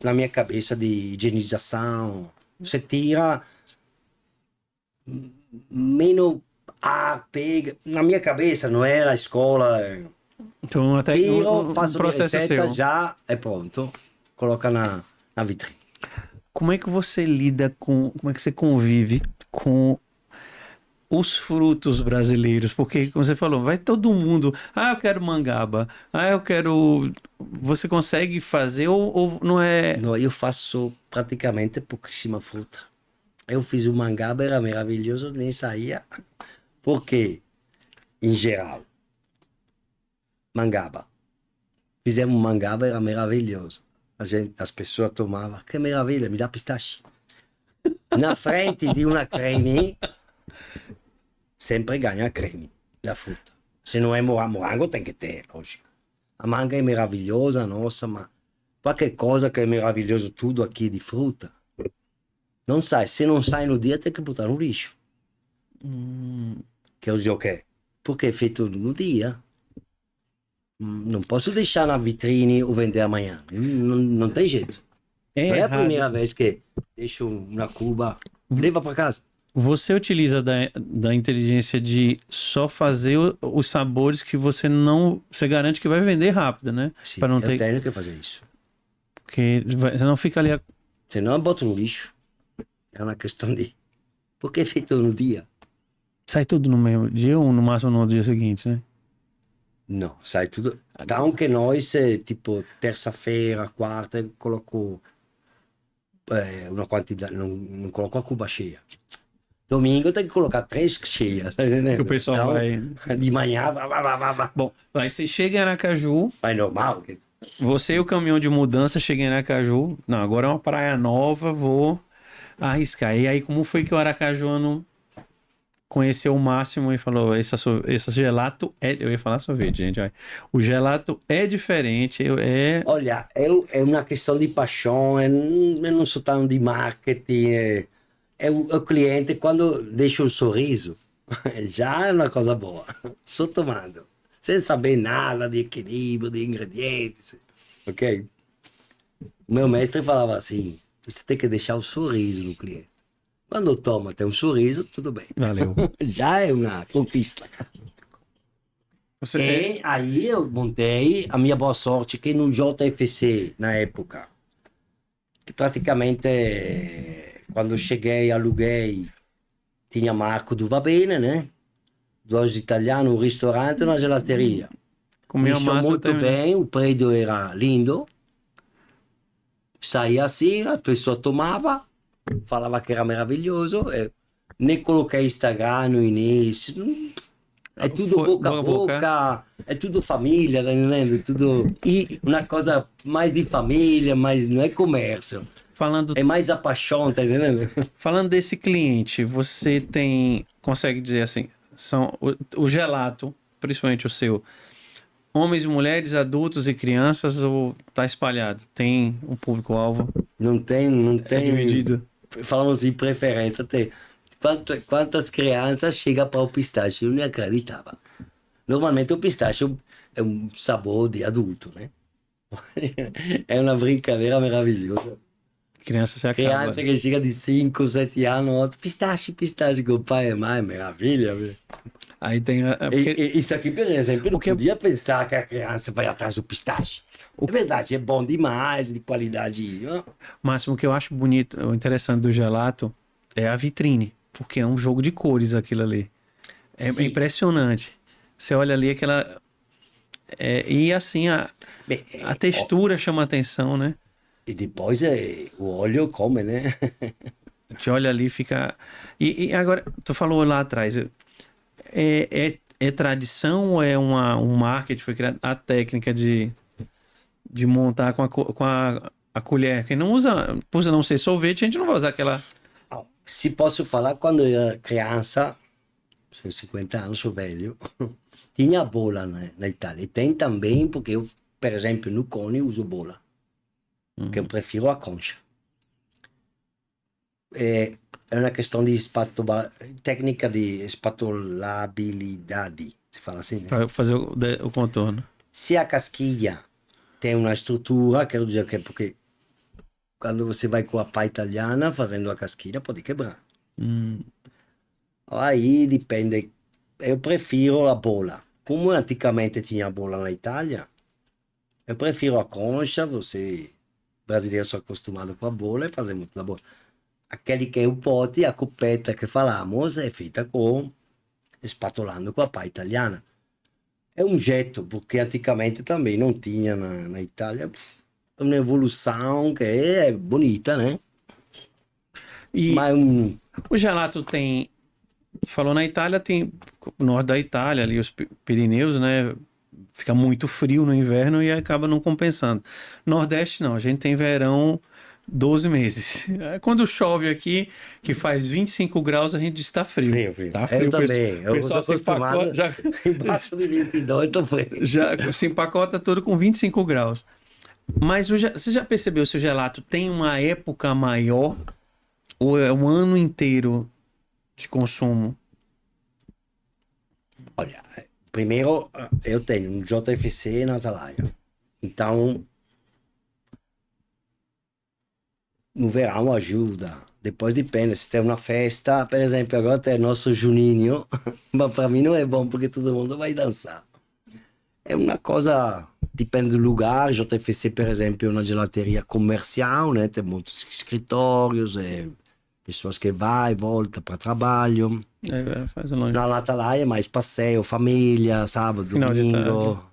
na minha cabeça, de higienização. Você tira menos ar, pega. Na minha cabeça, não é na escola. Então, até Tiro, faço minha processo receita, seu. já é pronto. Coloca na vitrine. Como é que você lida com. Como é que você convive com os frutos brasileiros? Porque, como você falou, vai todo mundo. Ah, eu quero mangaba. Ah, eu quero. Você consegue fazer ou não é. Não, eu faço praticamente pouquíssima fruta. Eu fiz o mangaba, era maravilhoso, nem saía. Por quê? Em geral, mangaba. Fizemos mangaba, era maravilhoso. As pessoas tomavam, que maravilha, me dá pistache. Na frente de uma creme, sempre ganha a creme da fruta. Se não é morango, tem que ter, lógico. A manga é maravilhosa, nossa, mas qualquer coisa que é maravilhoso, tudo aqui de fruta, não sai. Se não sai no dia, tem que botar no lixo. Quer dizer o quê? Porque é feito no dia. Não posso deixar na vitrine ou vender amanhã. Não tem jeito. Não é a errado. primeira vez que deixo na cuba, leva para casa. Você utiliza da inteligência de só fazer os sabores que você não. Você garante que vai vender rápido, né? Sim, Para não eu ter. tenho que fazer isso. Porque você não fica ali. Senão eu boto no lixo. É uma questão de... Porque é feito no dia. Sai tudo no mesmo dia ou no máximo no dia seguinte, né? Não, sai tudo. Então que nós, tipo, terça-feira, quarta, eu coloco uma quantidade, não coloco a cuba cheia. Domingo tem que colocar 3 cheias, tá entendendo? Que o pessoal vai. De manhã, vá. Bom, aí você chega em Aracaju, Mas normal. você e o caminhão de mudança chega em Aracaju. Não, agora é uma praia nova, vou arriscar. E aí, como foi que o aracajuano conheceu o Máximo e falou: esse gelato é. Eu ia falar sorvete, gente. Vai. O gelato é diferente. Olha, é uma questão de paixão, eu não sou tão de marketing. É o cliente, quando deixa um sorriso, já é uma coisa boa. Só tomando, sem saber nada de equilíbrio, de ingredientes, ok? O meu mestre falava assim, você tem que deixar o sorriso no cliente. Quando toma, tem um sorriso, tudo bem. Valeu. Já é uma conquista. E aí eu montei a minha boa sorte, que no JFC, na época, que praticamente... Quando eu cheguei, aluguei, tinha Marco do Va Bene, né? 2 italianos, um restaurante e uma gelateria. Comia Mexeu massa muito também. bem, o prédio era lindo. Saía assim, a pessoa tomava, falava que era maravilhoso. Eu nem coloquei Instagram no início. É tudo Foi boca a boca a boca, é tudo família, tá entendendo? Tudo E uma coisa mais de família, mas não é comércio. falando, É mais a paixão, tá entendendo? falando desse cliente, você consegue dizer assim, são o gelato, principalmente o seu, homens e mulheres, adultos e crianças, ou tá espalhado? Tem um público-alvo? Não tem. É dividido? Falamos em preferência. Tem. Quantas crianças chegam para o pistache? Eu não acreditava. Normalmente o pistache é um sabor de adulto, né? É uma brincadeira maravilhosa. Criança se acaba. Criança que chega de 5, 7 anos, outro, pistache, com o pai e mãe, maravilha. Viu? Aí tem Isso aqui, por exemplo, não podia pensar que a criança vai atrás do pistache. É verdade, é bom demais, de qualidade. Máximo, o que eu acho bonito, o interessante do gelato é a vitrine, porque é um jogo de cores aquilo ali. É Sim. impressionante. Você olha ali aquela... e assim, a textura chama atenção, né? E depois o óleo come, né? A gente olha ali e fica... E agora, tu falou lá atrás, é tradição ou é um marketing, foi criado a técnica de montar com a colher. Quem não usa, por não ser sorvete, a gente não vai usar aquela. Se posso falar, quando eu era criança, tenho 50 anos, sou velho, tinha bola na Itália. E tem também, porque eu, por exemplo, no cone uso bola, que eu prefiro a concha. É uma questão de técnica de espatolabilidade, se fala assim, né? Para fazer o contorno. Se a casquilha tem uma estrutura, quero dizer que é porque quando você vai com a pá italiana fazendo a casquilha, pode quebrar. Aí depende. Eu prefiro a bola. Como antigamente tinha bola na Itália, eu prefiro a concha. Você, brasileiro, sou acostumado com a bola e fazer muito da bola. Aquele que é o pote, a copeta que falamos, é feita com espatolando com a pá italiana. É um jeito, porque antigamente também não tinha na Itália uma evolução que é bonita, né? E Mas o gelato tem. Falou na Itália, tem o norte da Itália, ali os Pirineus, né? Fica muito frio no inverno e acaba não compensando. Nordeste não, a gente tem verão 12 meses. Quando chove aqui, que faz 25 graus, a gente está frio. frio. Tá frio. Eu também. Eu sou se acostumado empacota, já, embaixo de 22, tô frio. já se empacota todo com 25 graus. Mas você já percebeu se o gelato tem uma época maior ou é um ano inteiro de consumo? Olha, primeiro eu tenho um JFC na Atalaia. Então, no verão ajuda. Depois depende, se tem uma festa, por exemplo, agora tem nosso Juninho, mas para mim não é bom porque todo mundo vai dançar. É uma coisa, depende do lugar. JFC, por exemplo, é uma gelateria comercial, né? Tem muitos escritórios, pessoas que vai e volta para trabalho. Faz longe. Na Atalaia é mais passeio, família, sábado, Final de domingo.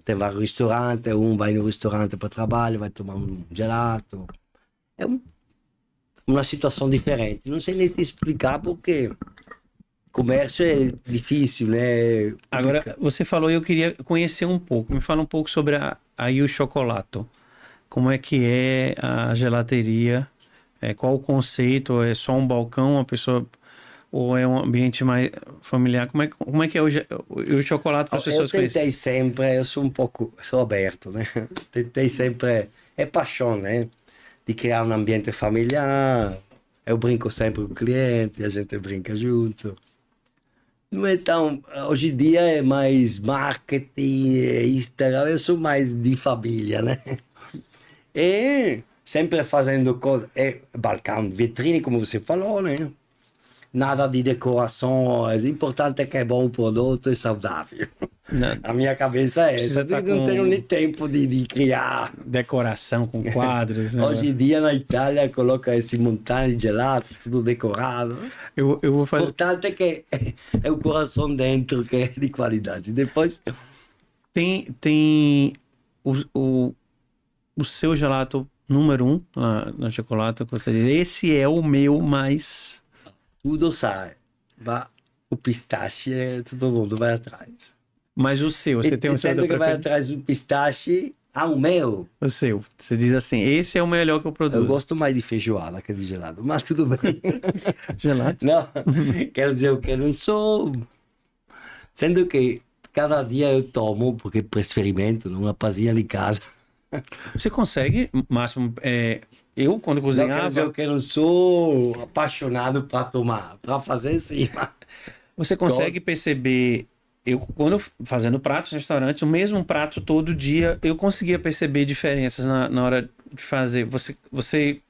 Tem vários restaurantes, um vai no restaurante para trabalho, vai tomar um gelato. É uma situação diferente. Não sei nem te explicar porque comércio é difícil, né? Agora, você falou e eu queria conhecer um pouco. Me fala um pouco sobre a Il Chocolato. Como é que é a gelateria? Qual o conceito? É só um balcão, uma pessoa... Ou é um ambiente mais familiar? Como é que é o chocolate para as pessoas Eu tentei conhecerem? sempre, eu sou sou aberto, né? Tentei sempre, é paixão, né? De criar um ambiente familiar. Eu brinco sempre com o cliente, a gente brinca junto. Não é tão, hoje em dia é mais marketing, Instagram, eu sou mais de família, né? E sempre fazendo coisas, balcão, vitrine, como você falou, né? Nada de decorações, o importante é que é bom o produto e saudável. Não, A minha cabeça é precisa essa, tá não com tenho nem tempo de criar. decoração com quadros. Né? Hoje em dia na Itália coloca esse montanha de gelato, tudo decorado. Eu vou O fazer... importante é que é o coração dentro que é de qualidade. Depois, Tem o seu gelato número 1 na chocolate, que você diz, esse é o meu mais... tudo sai. Mas o pistache, todo mundo vai atrás. Mas o seu, você tem um seu Sempre que vai preferido? atrás do pistache, o meu. O seu. Você diz assim, esse é o melhor que eu Eu produzo. gosto mais de feijoada que de gelado, mas tudo bem. Gelato? Não, quer dizer, eu que não sou. Sendo que cada dia eu tomo, porque por experimento, uma pazinha de casa. Você consegue, Máximo, eu quando Não quer dizer cozinhava, que eu não sou apaixonado para tomar, para fazer sim. você consegue perceber, fazendo pratos no restaurante, o mesmo prato todo dia, eu conseguia perceber diferenças na hora de fazer. Você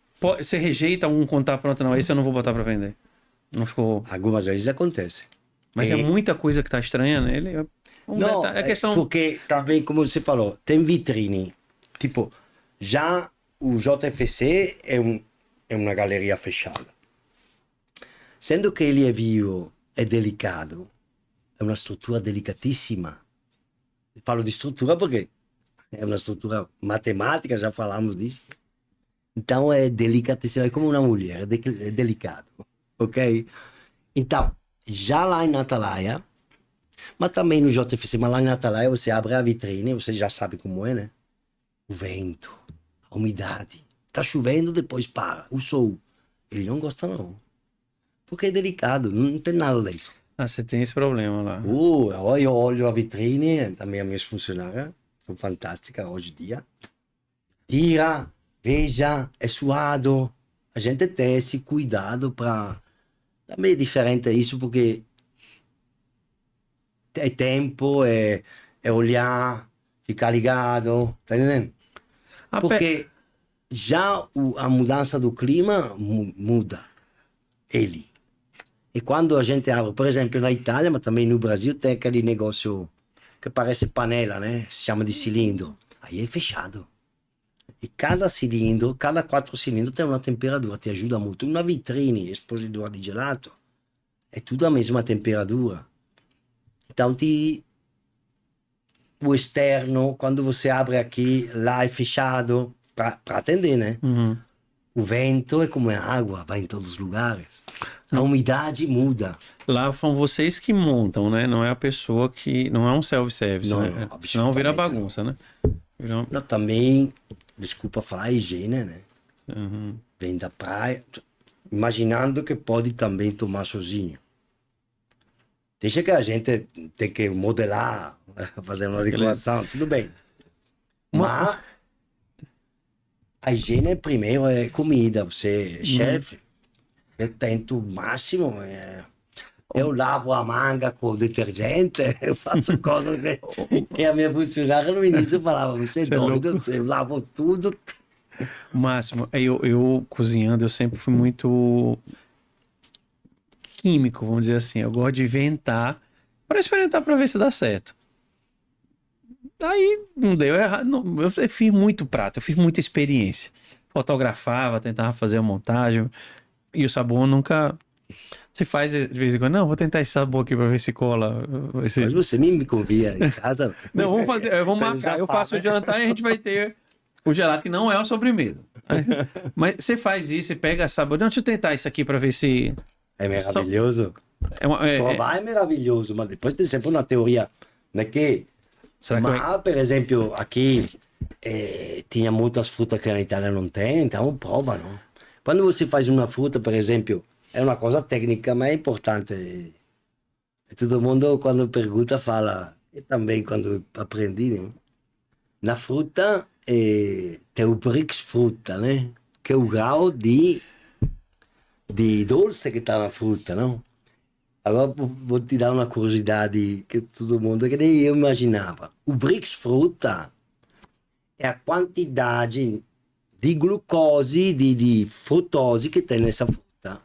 rejeita um quando tá pronto, não, esse eu não vou botar para vender. Não ficou... Algumas vezes acontece. Mas é muita coisa que tá estranha nele. Não, É questão... porque também, como você falou, tem vitrine. Tipo, já o JFC é uma galeria fechada. Sendo que ele é vivo, é delicado, é uma estrutura delicatissima. Falo de estrutura porque é uma estrutura matemática, já falamos disso. Então é delicatíssimo, é como uma mulher, é delicado, ok? Então, já lá em Atalaia, mas também no JFC, mas lá em Atalaia você abre a vitrine, você já sabe como é, né? o vento, a umidade. Tá chovendo, depois para. O sol. Ele não gosta, não. Porque é delicado, não tem nada dentro. Ah, você tem esse problema lá. Eu olho a vitrine, também as minhas funcionárias são fantásticas hoje em dia. Tira, veja, é suado. A gente tem esse cuidado para... Também é diferente isso, porque é tempo, é olhar, ficar ligado, tá entendendo? Porque já a mudança do clima muda ele. E quando a gente abre, por exemplo, na Itália, mas também no Brasil, tem aquele negócio que parece panela, né? Se chama de cilindro. Aí é fechado. E cada cilindro, cada 4 cilindros tem uma temperatura, te ajuda muito. Uma vitrine expositora de gelato, é tudo a mesma temperatura. Então, o externo, quando você abre aqui, lá é fechado, para atender, né? Uhum. O vento é como a água, vai em todos os lugares. A umidade muda. Lá são vocês que montam, né? Não é a pessoa que... Não é um self-service, Não, né? não, Senão vira bagunça, né? Vira... Não, também, desculpa falar, a higiene, né? Uhum. Vem da praia, imaginando que pode também tomar sozinho. Deixa que a gente tem que modelar, fazer uma decoração, tudo bem. Mas a higiene primeiro é comida, você é chefe. Eu tento o máximo. Eu lavo a manga com detergente, eu faço coisas que a minha funcionária no início falava, você é doido, eu lavo tudo. Máximo, eu cozinhando, eu sempre fui muito químico, vamos dizer assim. Eu gosto de inventar para experimentar para ver se dá certo. Aí não deu errado. Não, eu fiz muito prato, eu fiz muita experiência. Fotografava, tentava fazer a montagem. E o sabor nunca... Você faz de vez em quando, não, vou tentar esse sabor aqui pra ver se cola. Mas você me convia em casa. Não, vamos fazer, vamos marcar. Eu faço o jantar e a gente vai ter o gelato, que não é a sobremesa. Mas você faz isso, você pega sabor. Não, deixa eu tentar isso aqui pra ver se... É maravilhoso. Provar é maravilhoso, mas depois tem sempre uma teoria, né, que... Mas, por exemplo, aqui tinha muitas frutas que na Itália não tem, então prova, não? Quando você faz uma fruta, por exemplo, é uma coisa técnica, mas é importante. E todo mundo, quando pergunta, fala. E também, quando aprendi, né? Na fruta, tem o Brix fruta, né? Que é o grau de doce que está na fruta, não? Agora, vou te dar uma curiosidade que todo mundo, que nem eu imaginava. O Brix fruta é a quantidade de glucose, de frutose que tem nessa fruta.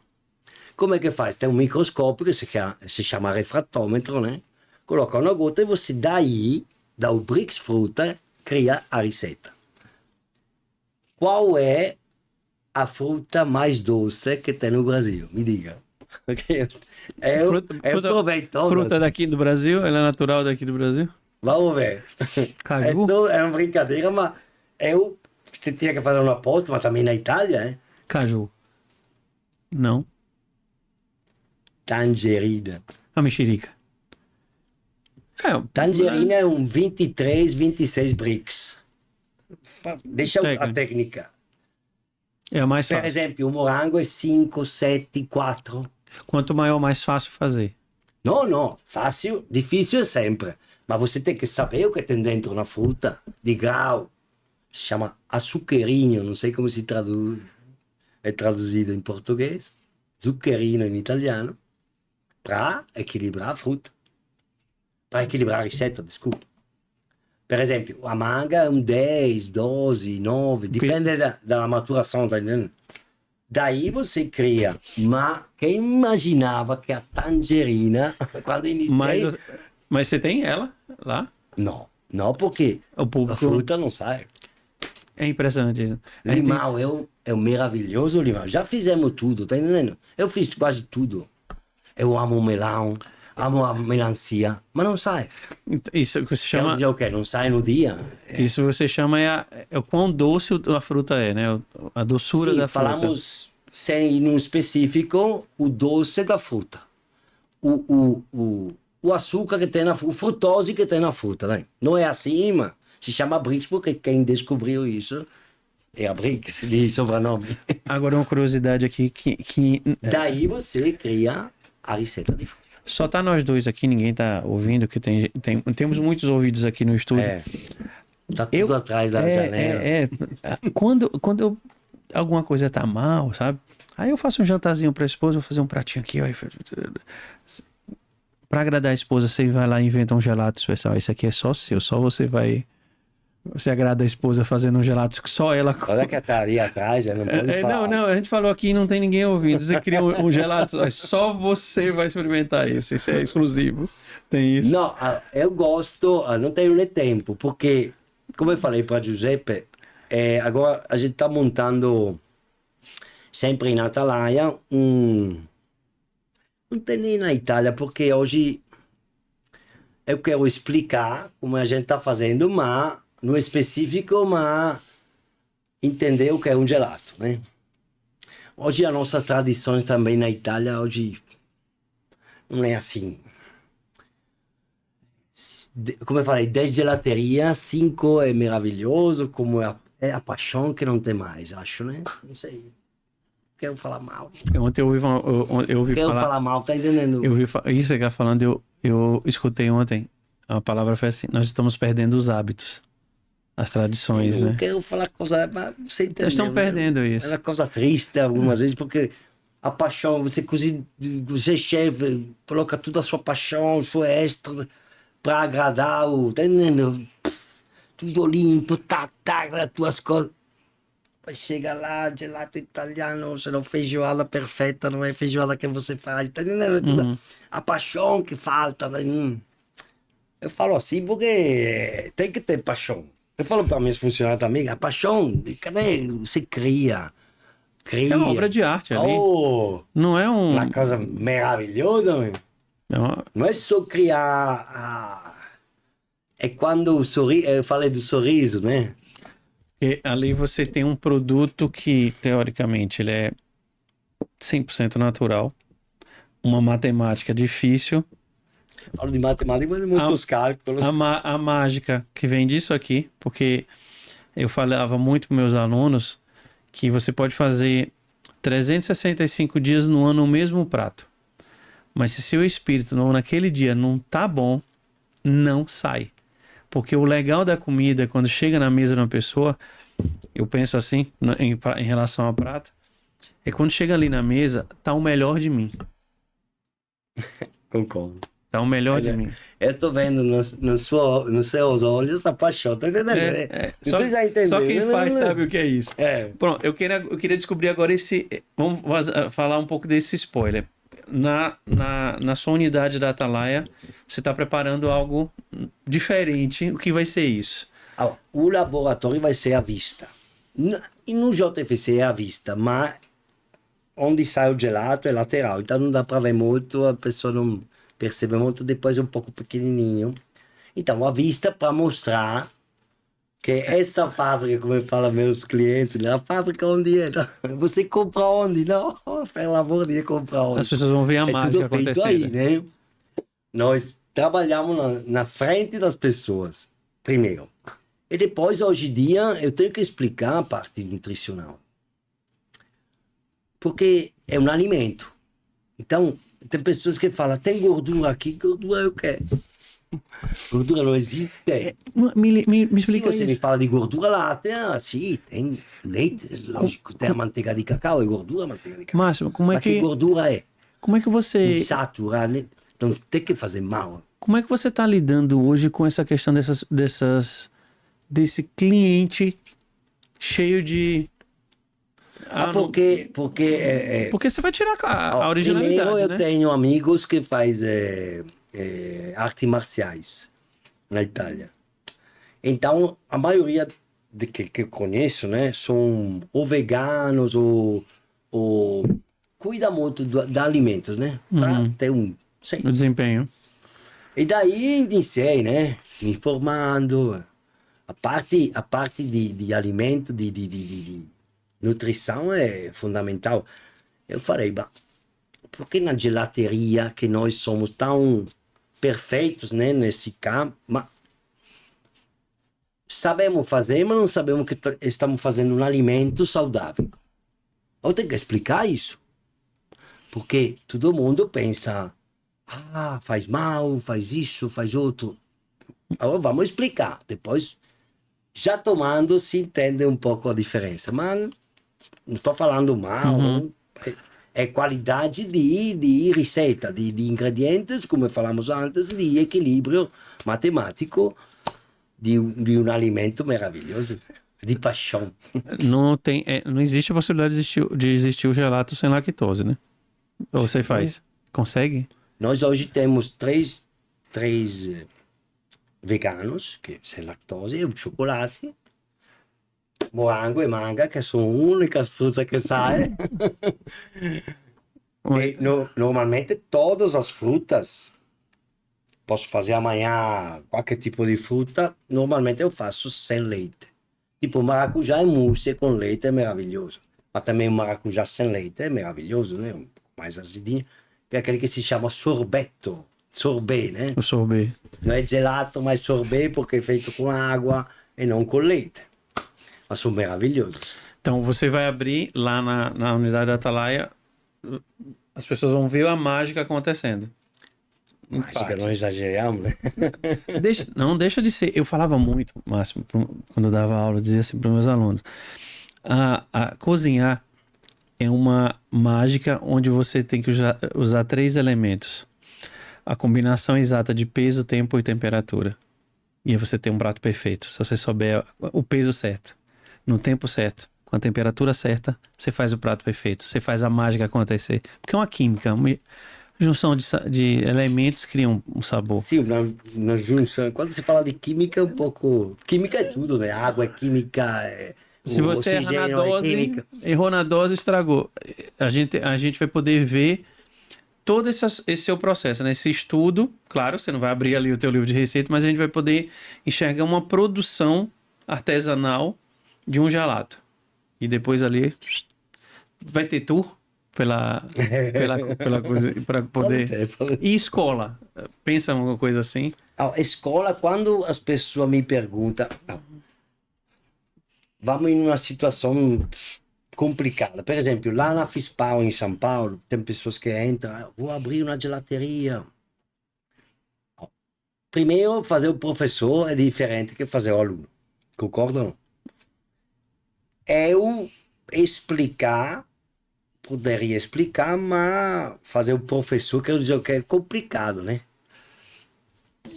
Como é que faz? Tem um microscópio que se chama refratômetro, né? Coloca uma gota e você daí, dá o Brix fruta, cria a receita. Qual é a fruta mais doce que tem no Brasil? Me diga. Eu aproveito. Fruta daqui do Brasil? Ela é natural daqui do Brasil? Vamos ver. Caju? É uma brincadeira, mas você tinha que fazer uma aposta, mas também na Itália, hein? Caju. Não. Tangerina. A mexerica. Tangerina é um 23, 26 Brix. Deixa a técnica. É a mais fácil. Por exemplo, o morango é 5, 7, 4. Quanto maior, mais fácil fazer. Não. Fácil, difícil é sempre. Mas você tem que saber o que tem dentro na fruta. De grau. Se chama açuqueirinho. Não sei como se traduz. É traduzido em português. Zuccherino em italiano. Para equilibrar a fruta. Para equilibrar a receita, desculpa. Por exemplo, a manga é um 10, 12, 9. Depende da maturação, tá entendendo? Daí você cria. Mas quem imaginava que a tangerina, quando iniciei... Mas você tem ela lá? Não, porque a fruta não sai. É impressionante isso. Limão é um maravilhoso limão. Já fizemos tudo, tá entendendo? Eu fiz quase tudo. Eu amo melão, amo a melancia, mas não sai. Isso que você chama... Quer dizer o quê? Não sai no dia? Isso você chama o quão doce a fruta é, né? A doçura da fruta. Falamos, sem ir num específico, o doce da fruta. O açúcar que tem na fruta, o frutose que tem na fruta, né? Não é acima. Se chama Brix porque quem descobriu isso é a Brix, de sobrenome. Agora uma curiosidade aqui que Daí você cria a receita de fruta. só tá nós dois aqui, ninguém tá ouvindo, que temos muitos ouvidos aqui no estúdio. Tá tudo atrás da janela. Quando alguma coisa tá mal, sabe? Aí eu faço um jantarzinho pra esposa, vou fazer um pratinho aqui, ó. Pra agradar a esposa, você vai lá e inventa um gelato especial. Esse aqui é só seu, só você vai. Você agrada a esposa fazendo um gelato que só ela. Olha que tá ali atrás, não pode falar. Não, a gente falou aqui e não tem ninguém ouvindo. Você cria um gelato, só você vai experimentar isso. Isso é exclusivo. Tem isso. Não, eu gosto, não tenho nem tempo, porque, como eu falei para Giuseppe, agora a gente está montando sempre em Atalaia um tem na Itália, porque hoje eu quero explicar como a gente está fazendo, mas no específico, mas entender o que é um gelato, né? Hoje as nossas tradições também na Itália, hoje não é assim. Como eu falei, 10 gelaterias, 5 é maravilhoso, como é a paixão que não tem mais, acho, né? Não sei. Quero falar mal. Ontem eu ouvi Quero falar mal, tá entendendo? Isso que você está falando, eu escutei ontem. A palavra foi assim: nós estamos perdendo os hábitos, as tradições, eu né? quero falar coisa, mas você entendeu? Vocês estão perdendo isso. É uma coisa triste algumas vezes, porque a paixão, você cozinha, você é chefe, coloca toda a sua paixão, sua extra, para agradar o. Tá entendendo? Tudo limpo, as tuas coisas. Chega lá, gelato italiano, se não feijoada perfeita, não é feijoada que você faz, tá entendendo? A paixão que falta. Eu falo assim porque tem que ter paixão. Eu falo para meus funcionários também, a paixão, cadê? Você cria. É uma obra de arte ali. Não é uma coisa maravilhosa, meu. Não é só criar. É quando o sorriso. Eu falei do sorriso, né? E ali você tem um produto que, teoricamente, ele é 100% natural. Uma matemática difícil. Falo de matemática, mas muitos cálculos. A mágica que vem disso aqui, porque eu falava muito para meus alunos que você pode fazer 365 dias no ano o mesmo prato. Mas se seu espírito naquele dia não tá bom, não sai. Porque o legal da comida, quando chega na mesa de uma pessoa, eu penso assim, em relação ao prato, é quando chega ali na mesa, tá o melhor de mim. Concordo. Tá o melhor de mim. Eu tô vendo nos seus olhos a paixão, tá entendendo? Só, já entendeu, só quem né? faz sabe o que é isso. É. Pronto, eu queria descobrir agora vamos falar um pouco desse spoiler. Na sua unidade da Atalaia, você está preparando algo diferente. O que vai ser isso? O laboratório vai ser à vista. E no JFC é à vista, mas onde sai o gelato é lateral. Então não dá para ver muito, a pessoa não percebe muito, depois é um pouco pequenininho. Então, à vista para mostrar que essa fábrica, como eu falo aos meus clientes, a fábrica onde é? Você compra onde? Não, pelo amor de Deus, compra onde? As pessoas vão ver a mágica tudo feito acontecendo. aí, né? Nós trabalhamos na frente das pessoas, primeiro. E depois, hoje em dia, eu tenho que explicar a parte nutricional. Porque é um alimento. Então, tem pessoas que falam, tem gordura aqui, gordura eu quero. Gordura não existe. Me explica Se você isso. me fala de gordura láctea, sim, tem leite, lógico, tem a manteiga de cacau, é gordura, manteiga de cacau. Márcio, como é Mas que gordura é? Como é que você... Insaturada, não tem que fazer mal. Como é que você está lidando hoje com essa questão desse cliente cheio de... Porque você vai tirar a originalidade, primeiro eu né? tenho amigos que fazem artes marciais na Itália. Então, a maioria que eu conheço, né, são ou veganos ou cuida muito de alimentos, né? Para ter sei. O desempenho. E daí iniciei, né, me informando. A parte de alimento, de nutrição é fundamental. Eu falei, por que na gelateria, que nós somos tão perfeitos, né, nesse campo, mas sabemos fazer, mas não sabemos que estamos fazendo um alimento saudável. Eu tenho que explicar isso. Porque todo mundo pensa, faz mal, faz isso, faz outro. Agora vamos explicar. Depois, já tomando, se entende um pouco a diferença. Mas não estou falando mal. É qualidade de receita, de ingredientes, como falamos antes, de equilíbrio matemático de um alimento maravilhoso, de paixão. Não existe a possibilidade de existir o gelato sem lactose, né? Ou você faz? Consegue? Nós hoje temos três veganos, que sem lactose, e o chocolate, morango e manga, que são as únicas frutas que saem. E, normalmente todas as frutas, posso fazer amanhã qualquer tipo de fruta, normalmente eu faço sem leite. Tipo maracujá e mousse com leite é maravilhoso. Mas também o maracujá sem leite é maravilhoso, né? Mais azedinho. Que é aquele que se chama sorbeto. Sorbet, né? O sorbet. Não é gelato, mas sorbet porque é feito com água e não com leite. Mas são maravilhosos. Então, você vai abrir lá na unidade da Atalaia, as pessoas vão ver a mágica acontecendo. Mágica, não exageramos, né? Não deixa de ser. Eu falava muito, Máximo, quando eu dava aula, eu dizia assim para meus alunos: a cozinhar é uma mágica onde você tem que usar 3 elementos: a combinação exata de peso, tempo e temperatura. E aí você tem um prato perfeito. Se você souber o peso certo, no tempo certo, com a temperatura certa, você faz o prato perfeito. Você faz a mágica acontecer. Porque é uma química, uma junção de elementos cria um sabor. Sim, na junção. Quando você fala de química, é um pouco. Química é tudo, né? Água é química. Se você errou na dose, estragou. A gente vai poder ver todo esse seu processo, né? Esse estudo. Claro, você não vai abrir ali o teu livro de receita, mas a gente vai poder enxergar uma produção artesanal de um gelato. E depois ali vai ter tour pela coisa para poder. Pode ser. E escola? Pensa em alguma coisa assim? A escola, quando as pessoas me perguntam, vamos em uma situação complicada. Por exemplo, lá na FISPAL, em São Paulo, tem pessoas que entram, vou abrir uma gelateria. Primeiro, fazer o professor é diferente que fazer o aluno. Concordam? Eu poderia explicar, mas fazer o professor, quero dizer que é complicado, né?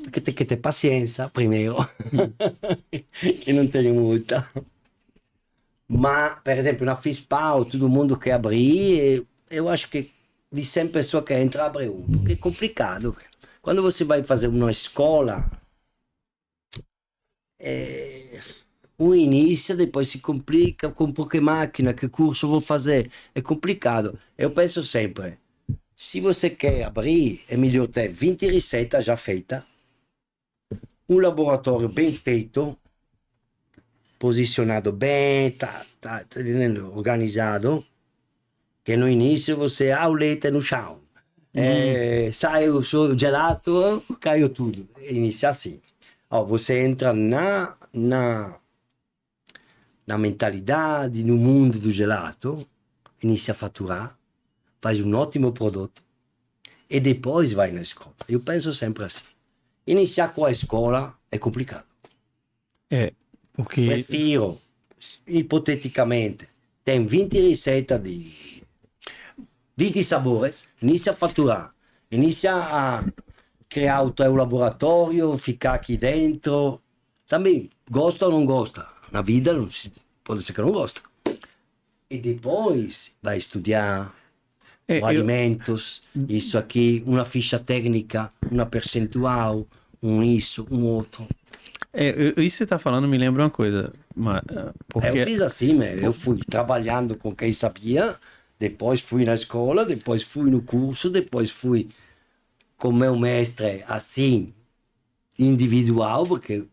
Porque tem que ter paciência, primeiro. Que não tem muita. Mas, por exemplo, na FISPAL, todo mundo quer abrir. Eu acho que de 100 pessoas que entram, abre um. Porque é complicado. Quando você vai fazer uma escola, um início, depois se complica com que máquina, que curso eu vou fazer. É complicado. Eu penso sempre, se você quer abrir, é melhor ter 20 receitas já feitas, um laboratório bem feito, posicionado bem, tá organizado, que no início você, o leite no chão, sai o gelato, caiu tudo. Inicia assim. Você entra na mentalidade, no mundo do gelato, inicia a faturar, faz um ótimo produto e depois vai na escola. Eu penso sempre assim. Iniciar com a escola é complicado. Porque... Prefiro, hipoteticamente, tem 20 receitas de 20 sabores, inicia a faturar, inicia a criar o teu laboratório, ficar aqui dentro. Também, gosta ou não gosta? Na vida, pode ser que não gosta. E depois vai estudar alimentos, isso aqui, uma ficha técnica, uma percentual, isso, um outro. Isso que você está falando me lembra uma coisa. Porque... Eu fiz assim, né? Eu fui trabalhando com quem sabia, depois fui na escola, depois fui no curso, depois fui com meu mestre assim, individual, porque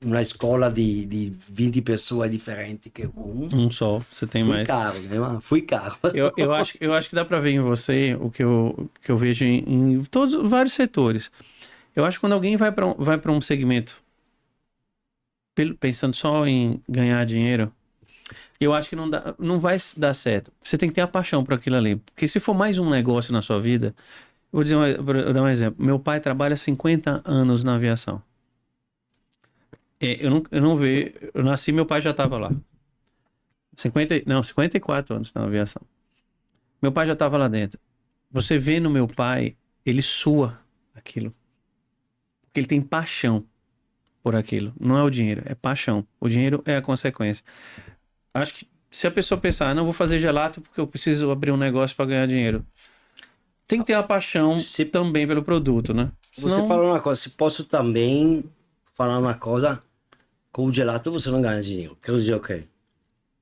uma escola de 20 pessoas é diferente que um só, você tem fui mais. Caro, né? Fui caro. Eu acho que dá para ver em você o que eu vejo em todos vários setores. Eu acho que quando alguém vai para um segmento pensando só em ganhar dinheiro, eu acho que não vai dar certo. Você tem que ter a paixão por aquilo ali. Porque se for mais um negócio na sua vida, vou dar um exemplo. Meu pai trabalha 50 anos na aviação. Eu não vejo. Eu nasci, meu pai já estava lá. 54 anos na aviação. Meu pai já estava lá dentro. Você vê no meu pai, ele sua aquilo. Porque ele tem paixão por aquilo. Não é o dinheiro, é paixão. O dinheiro é a consequência. Acho que se a pessoa pensar, não vou fazer gelato porque eu preciso abrir um negócio para ganhar dinheiro. Tem que ter a paixão também pelo produto, né? Você falou uma coisa, se posso também falar uma coisa, com o gelato você não ganha dinheiro. Quero dizer o quê?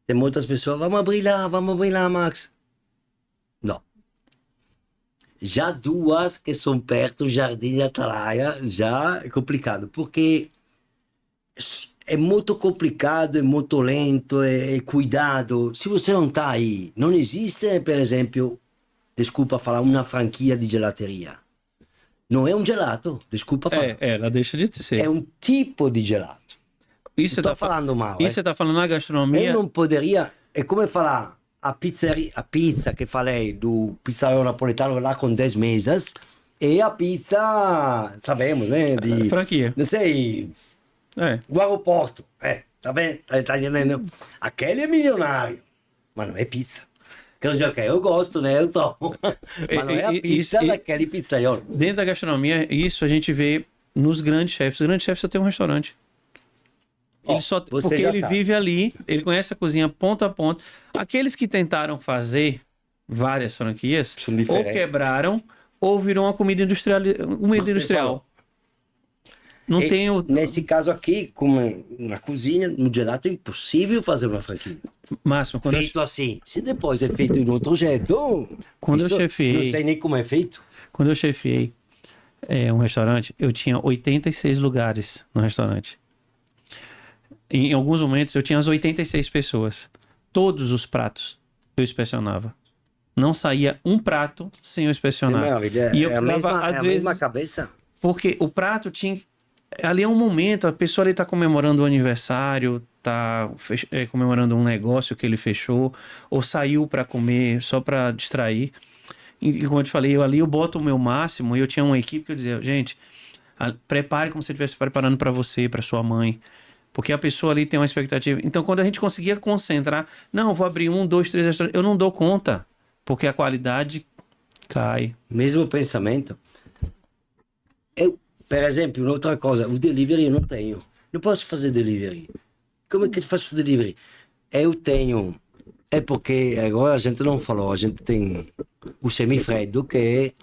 Tem muitas pessoas, vamos abrir lá, Max. Não. Já duas que são perto, Jardim e Atalaia, já é complicado, porque é muito complicado, é muito lento, é cuidado. Se você não está aí, não existe, por exemplo, desculpa falar, uma franquia de gelateria. Não é um gelato, desculpa falar. Ela deixa de ser. É um tipo de gelato. Isso você tá falando mal. Isso você tá falando na gastronomia. Eu não poderia. É como falar a pizza que falei do pizzaiolo napolitano lá com 10 mesas e a pizza, sabemos, né? De franquia. Não sei. Do aeroporto. Tá bem? Tá entendendo? Aquele é milionário, mas não é pizza. Quer dizer, eu gosto, né? Eu tomo. Mas não é a pizza daquele pizzaiolo. Dentro da gastronomia, isso a gente vê nos grandes chefes. Os grandes chefes só tem um restaurante. Porque ele vive ali, ele conhece a cozinha ponto a ponto. Aqueles que tentaram fazer várias franquias, ou quebraram, ou viram uma comida industrial. Não tem Nesse caso aqui, como na cozinha, no gelato é impossível fazer uma franquia. Máximo, feito assim. Se depois é feito de outro jeito, quando eu chefiei, não sei nem como é feito. Quando eu chefiei um restaurante, eu tinha 86 lugares no restaurante. Em alguns momentos eu tinha as 86 pessoas. Todos os pratos eu inspecionava. Não saía um prato sem eu inspecionar. E eu a mesma cabeça? Porque o prato tinha... Ali é um momento, a pessoa ali está comemorando o aniversário, está comemorando um negócio que ele fechou, ou saiu para comer só para distrair. E como eu te falei, eu boto o meu máximo, e eu tinha uma equipe que eu dizia, gente, prepare como se você estivesse preparando para você, para sua mãe. Porque a pessoa ali tem uma expectativa. Então, quando a gente conseguia concentrar, não, vou abrir 1, 2, 3 restaurantes, eu não dou conta, porque a qualidade cai. Mesmo pensamento. Eu, por exemplo, outra coisa, o delivery eu não tenho. Não posso fazer delivery. Como é que eu faço delivery? Eu tenho... É porque agora a gente não falou, a gente tem o semifreddo, que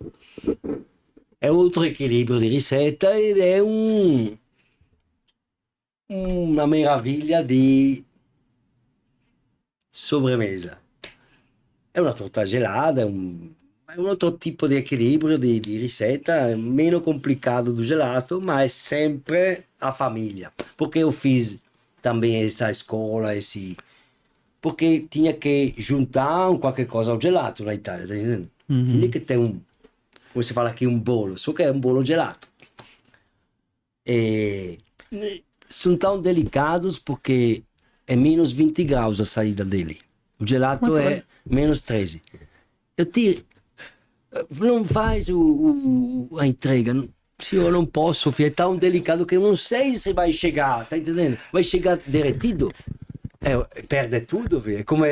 é outro equilíbrio de receita e é uma maravilha de sobremesa. É uma torta gelada, é um outro tipo de equilíbrio de receita, menos complicado do gelato, mas sempre a família. Porque eu fiz também essa escola, porque tinha que juntar qualquer coisa ao gelato na Itália, tá entendendo? Tinha que ter como se fala aqui, um bolo, só que é um bolo gelato. São tão delicados porque é menos 20 graus a saída dele. O gelato é menos 13. Não faz a entrega. Se eu não posso, é tão delicado que eu não sei se vai chegar, tá entendendo? Vai chegar derretido. Perde tudo, velho. Como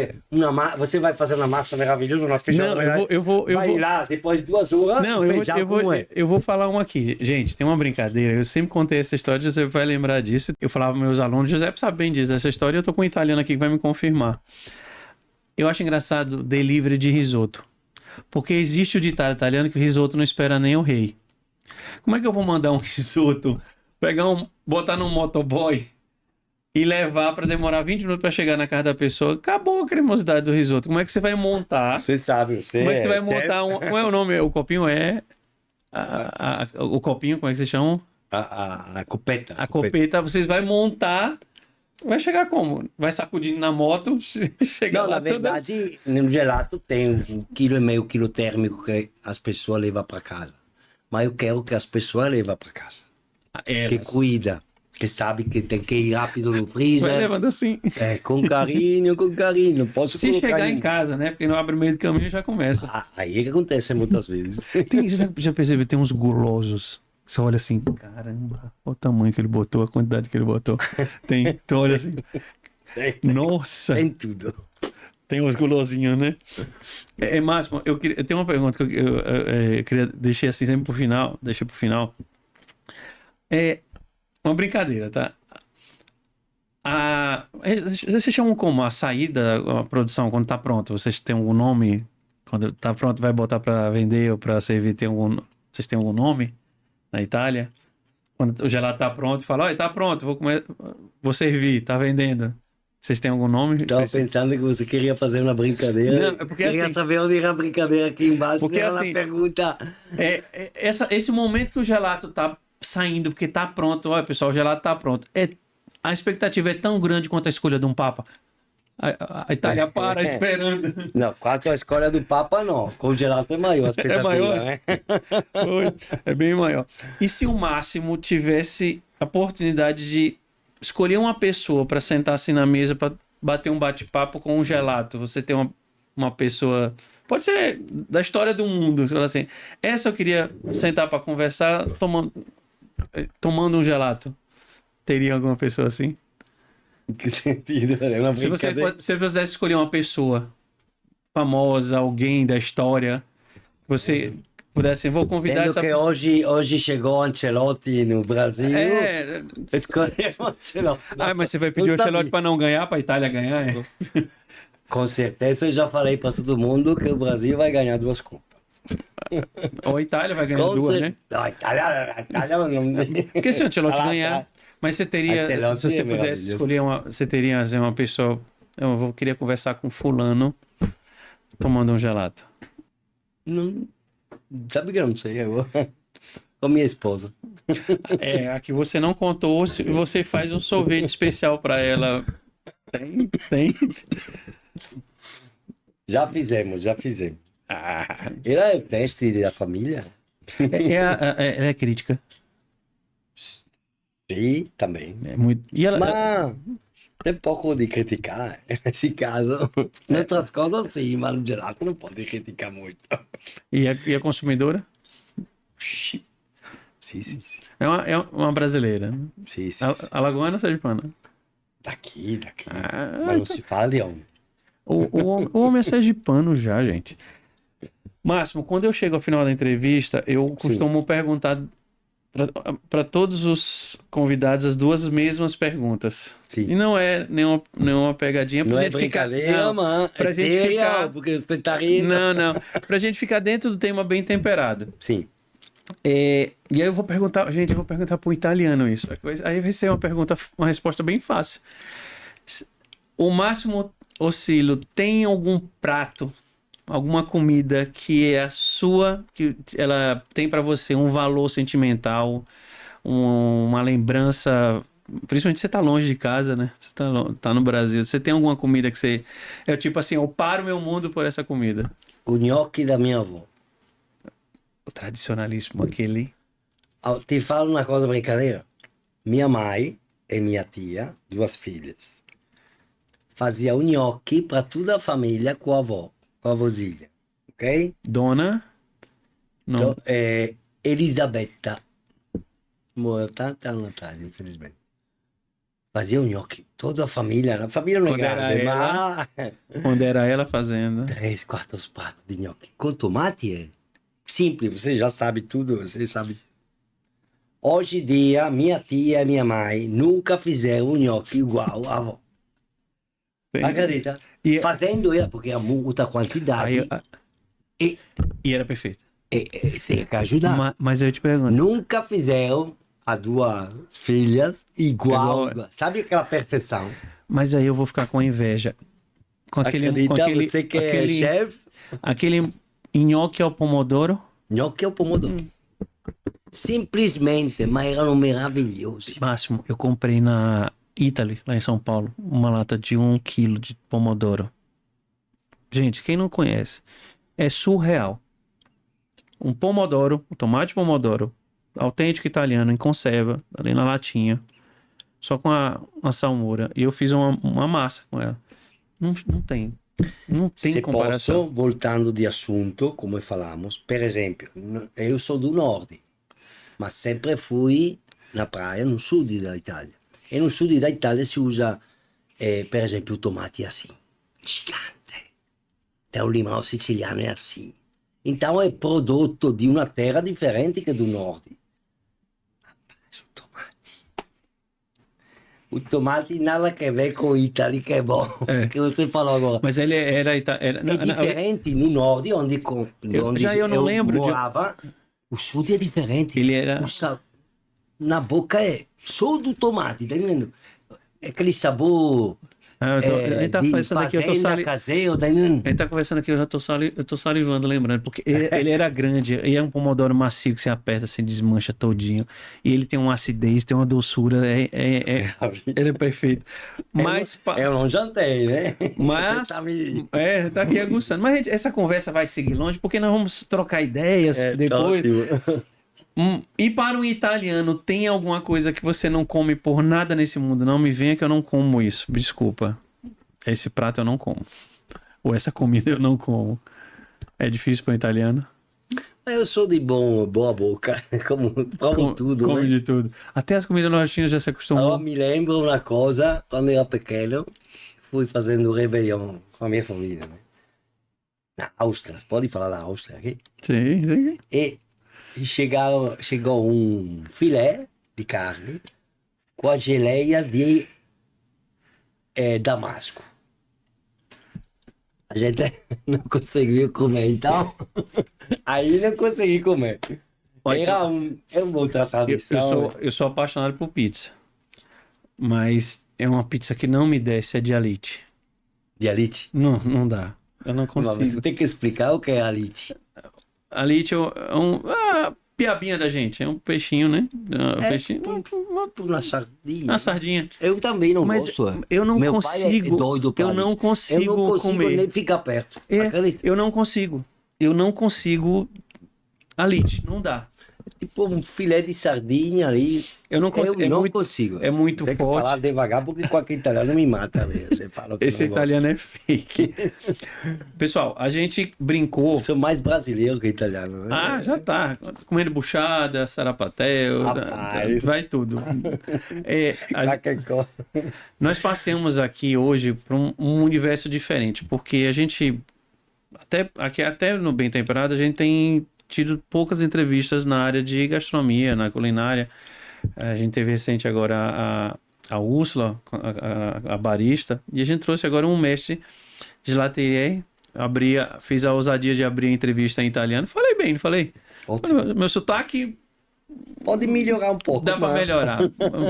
você vai fazer uma massa maravilhosa, uma feijão. Eu vou lá, depois de 2 horas, não, eu vou falar uma aqui. Gente, tem uma brincadeira. Eu sempre contei essa história, você vai lembrar disso. Eu falava para meus alunos, José sabe bem disso, essa história, e eu tô com um italiano aqui que vai me confirmar. Eu acho engraçado delivery de risoto. Porque existe o ditado italiano que o risoto não espera nem o rei. Como é que eu vou mandar um risoto, botar num motoboy e levar para demorar 20 minutos para chegar na casa da pessoa? Acabou a cremosidade do risoto. Como é que você vai montar? Você sabe, Como é que você vai montar Como é o nome? O copinho o copinho, como é que vocês chamam? A copeta. A copeta, vocês vão montar. Vai chegar como? Vai sacudindo na moto, chegar lá. Na verdade, no gelato tem 1,5 kg, quilo térmico que as pessoas levam para casa. Mas eu quero que as pessoas levem para casa. Que cuida. que sabe que tem que ir rápido no Vai freezer. levando assim. Com carinho, com carinho. Não posso Se colocar chegar em casa, né? Porque não abre o meio do caminho já começa. Aí é que acontece muitas vezes. Já percebeu, tem uns gulosos. Você olha assim, caramba, olha o tamanho que ele botou, a quantidade que ele botou. Tem, tu olha assim, nossa, Tem tudo. tem uns gulosinhos, né? Máximo, eu tenho uma pergunta que eu queria deixar assim sempre pro final, deixa pro final. É uma brincadeira, tá? Vocês chamam como? A saída, a produção, quando tá pronto? Vocês têm algum nome? Quando tá pronto, vai botar pra vender ou pra servir? Vocês têm algum nome na Itália? Quando o gelato tá pronto, fala, olha, tá pronto, vou servir, tá vendendo. Vocês têm algum nome? Estava pensando que você queria fazer uma brincadeira. Não, é porque queria assim- saber onde era a brincadeira aqui embaixo. Porque Ela assim- pergunta. Esse momento que o gelato tá saindo, porque tá pronto, olha pessoal, o gelato tá pronto. A expectativa é tão grande quanto a escolha de um papa. A Itália para esperando. Não, quanto a escolha do Papa, não. Com o gelato é maior a expectativa, maior? né? Oi, é bem maior. E se o Máximo tivesse a oportunidade de escolher uma pessoa para sentar assim na mesa para bater um bate-papo com um gelato? Você tem uma pessoa, pode ser da história do mundo, você fala assim, essa eu queria sentar para conversar tomando um gelato. Teria alguma pessoa assim? Em que sentido? É uma Se você brincadeira. pudesse escolher uma pessoa famosa, alguém da história, que você pudesse, vou convidar Sendo essa que hoje chegou Ancelotti no Brasil, escolhemos Ancelotti. mas você vai pedir o Não sabia. Ancelotti para não ganhar, para a Itália ganhar? Com certeza, eu já falei para todo mundo que o Brasil vai ganhar 2 Copas. Ou a Itália vai ganhar Com 2, cer- né? Não, a Itália não... Porque se o Ancelotti Tá lá ganhar, atrás. mas você teria, Ancelotti se você é pudesse maravilhoso. escolher você teria assim, uma pessoa, queria conversar com fulano tomando um gelato. Não, sabe que eu não sei agora? Com minha esposa. Aqui você não contou, se você faz um sorvete especial para ela. Tem. Já fizemos. Ah, Ela é teste da família? ela é crítica. Sim, também. É muito. E ela, Mas tem pouco de criticar nesse caso. Em outras coisas sim, mas no gelato não pode criticar muito. e a consumidora? Sim. É uma brasileira. Sim. Alagoana ou sergipana? Daqui. Ah, Mas não se fala de onde. O homem é sergipano já, gente. Máximo, quando eu chego ao final da entrevista, eu costumo perguntar para todos os convidados as 2 mesmas perguntas. Sim. E não é nenhuma pegadinha. Pra Não é gente ficar, brincadeira, não, mas pra é gente sério, ficar... porque você tá rindo. Não. Pra gente ficar dentro do tema bem temperado. Sim. E aí eu vou perguntar para o italiano isso. Aí vai ser uma resposta bem fácil. O Máximo Osílio tem algum prato, alguma comida que é a sua, que ela tem para você um valor sentimental, uma lembrança, principalmente você tá longe de casa, né? Você tá no Brasil. Você tem alguma comida que você é tipo assim, eu paro meu mundo por essa comida? O nhoque da minha avó. O tradicionalismo, aquele. Te falo uma coisa brincadeira. Minha mãe e minha tia, 2 filhas, fazia o nhoque para toda a família com a avó, com a vozinha, ok? Dona? Não. Então, Elisabetta, morreu tanto no Natal, infelizmente. Fazia o nhoque, toda a família não é Quando era grande, ela? mas Quando era ela fazendo. 3, 4 pratos de nhoque. Com tomate, simples, você já sabe tudo, você sabe. Hoje em dia, minha tia e minha mãe nunca fizeram um nhoque igual a avó. Acredita? E- Fazendo ela, porque é muita quantidade. Aí, E e era perfeito. tem que ajudar. Mas eu te pergunto. Nunca fizeram as 2 filhas igual. Sabe aquela perfeição? Mas aí eu vou ficar com inveja. Com aquele. Acredita? Você que é chefe? Aquele nhoque ao pomodoro. Nhoque é o pomodoro. Simplesmente, mas eram maravilhosos. Máximo, eu comprei na Italy, lá em São Paulo, uma lata de 1 quilo de pomodoro. Gente, quem não conhece, é surreal. Um pomodoro, um tomate pomodoro, autêntico italiano, em conserva, ali na latinha. só com uma salmoura. E eu fiz uma massa com ela. Não tem. Não tem Se comparação. posso, voltando de assunto, como falamos, por exemplo, eu sou do norte, mas sempre fui na praia no sul da Itália. E no sul da Itália se usa, por exemplo, o tomate assim, gigante. Até o limão siciliano é assim. Então é produto de uma terra diferente que do norte. Rapaz, o tomate nada a ver com o Itália, que é bom, que você falou agora. Mas ele era É diferente no norte, onde eu não lembro morava, o sul é diferente. Ele era... Na boca é só do tomate, tá entendendo? É aquele sabor de fazenda, caseiro, tá entendendo? A gente tá conversando aqui, eu tô salivando, lembrando, porque ele era grande, e é um pomodoro macio que você aperta, você desmancha todinho, e ele tem uma acidez, tem uma doçura, ele é perfeito. Mas... Eu não jantei, né? Mas... tá aqui aguçando. Mas gente, essa conversa vai seguir longe, porque nós vamos trocar ideias depois. E para um italiano, tem alguma coisa que você não come por nada nesse mundo? Não me venha que eu não como isso. Desculpa. Esse prato eu não como. Ou essa comida eu não como. É difícil para um italiano? Eu sou de boa boca. Como tudo, come né? de tudo. Até as comidas nordestinas já se acostumou. Eu me lembro uma coisa, quando eu era pequeno, fui fazendo Réveillon com a minha família, né? Na Áustria. Pode falar da Áustria aqui? Sim. E chegou um filé de carne com a geleia de damasco. A gente não conseguiu comer, então. Aí não consegui comer. Era uma outra tradição. Eu sou apaixonado por pizza. Mas é uma pizza que não me desce, é de alite. De alite? Não dá. Eu não consigo. Mas você tem que explicar o que é alite. Alite é a piabinha da gente. É um peixinho, né? Peixinho. Uma sardinha. Uma sardinha. Eu também não gosto. Eu não Meu consigo. pai é doido pra eu não alite. consigo Eu não consigo comer. nem ficar perto. Acredita? Eu não consigo alite. Não dá. Tipo um filé de sardinha ali. Eu não consigo. Consigo. É muito Tem que forte. falar devagar porque qualquer italiano me mata mesmo. Você fala que Esse não italiano é fake. Pessoal, a gente brincou. Eu sou mais brasileiro que italiano. Né? Já tá. Comendo buchada, sarapatel, vai tudo. Nós passamos aqui hoje para um universo diferente, porque a gente, até no Bem Temperado, a gente tem tido poucas entrevistas na área de gastronomia, na culinária. A gente teve recente agora a Úrsula, a barista, e a gente trouxe agora um mestre gelaterie. Fiz a ousadia de abrir a entrevista em italiano. Falei bem, não falei? Meu sotaque... Pode melhorar um pouco. Dá para melhorar.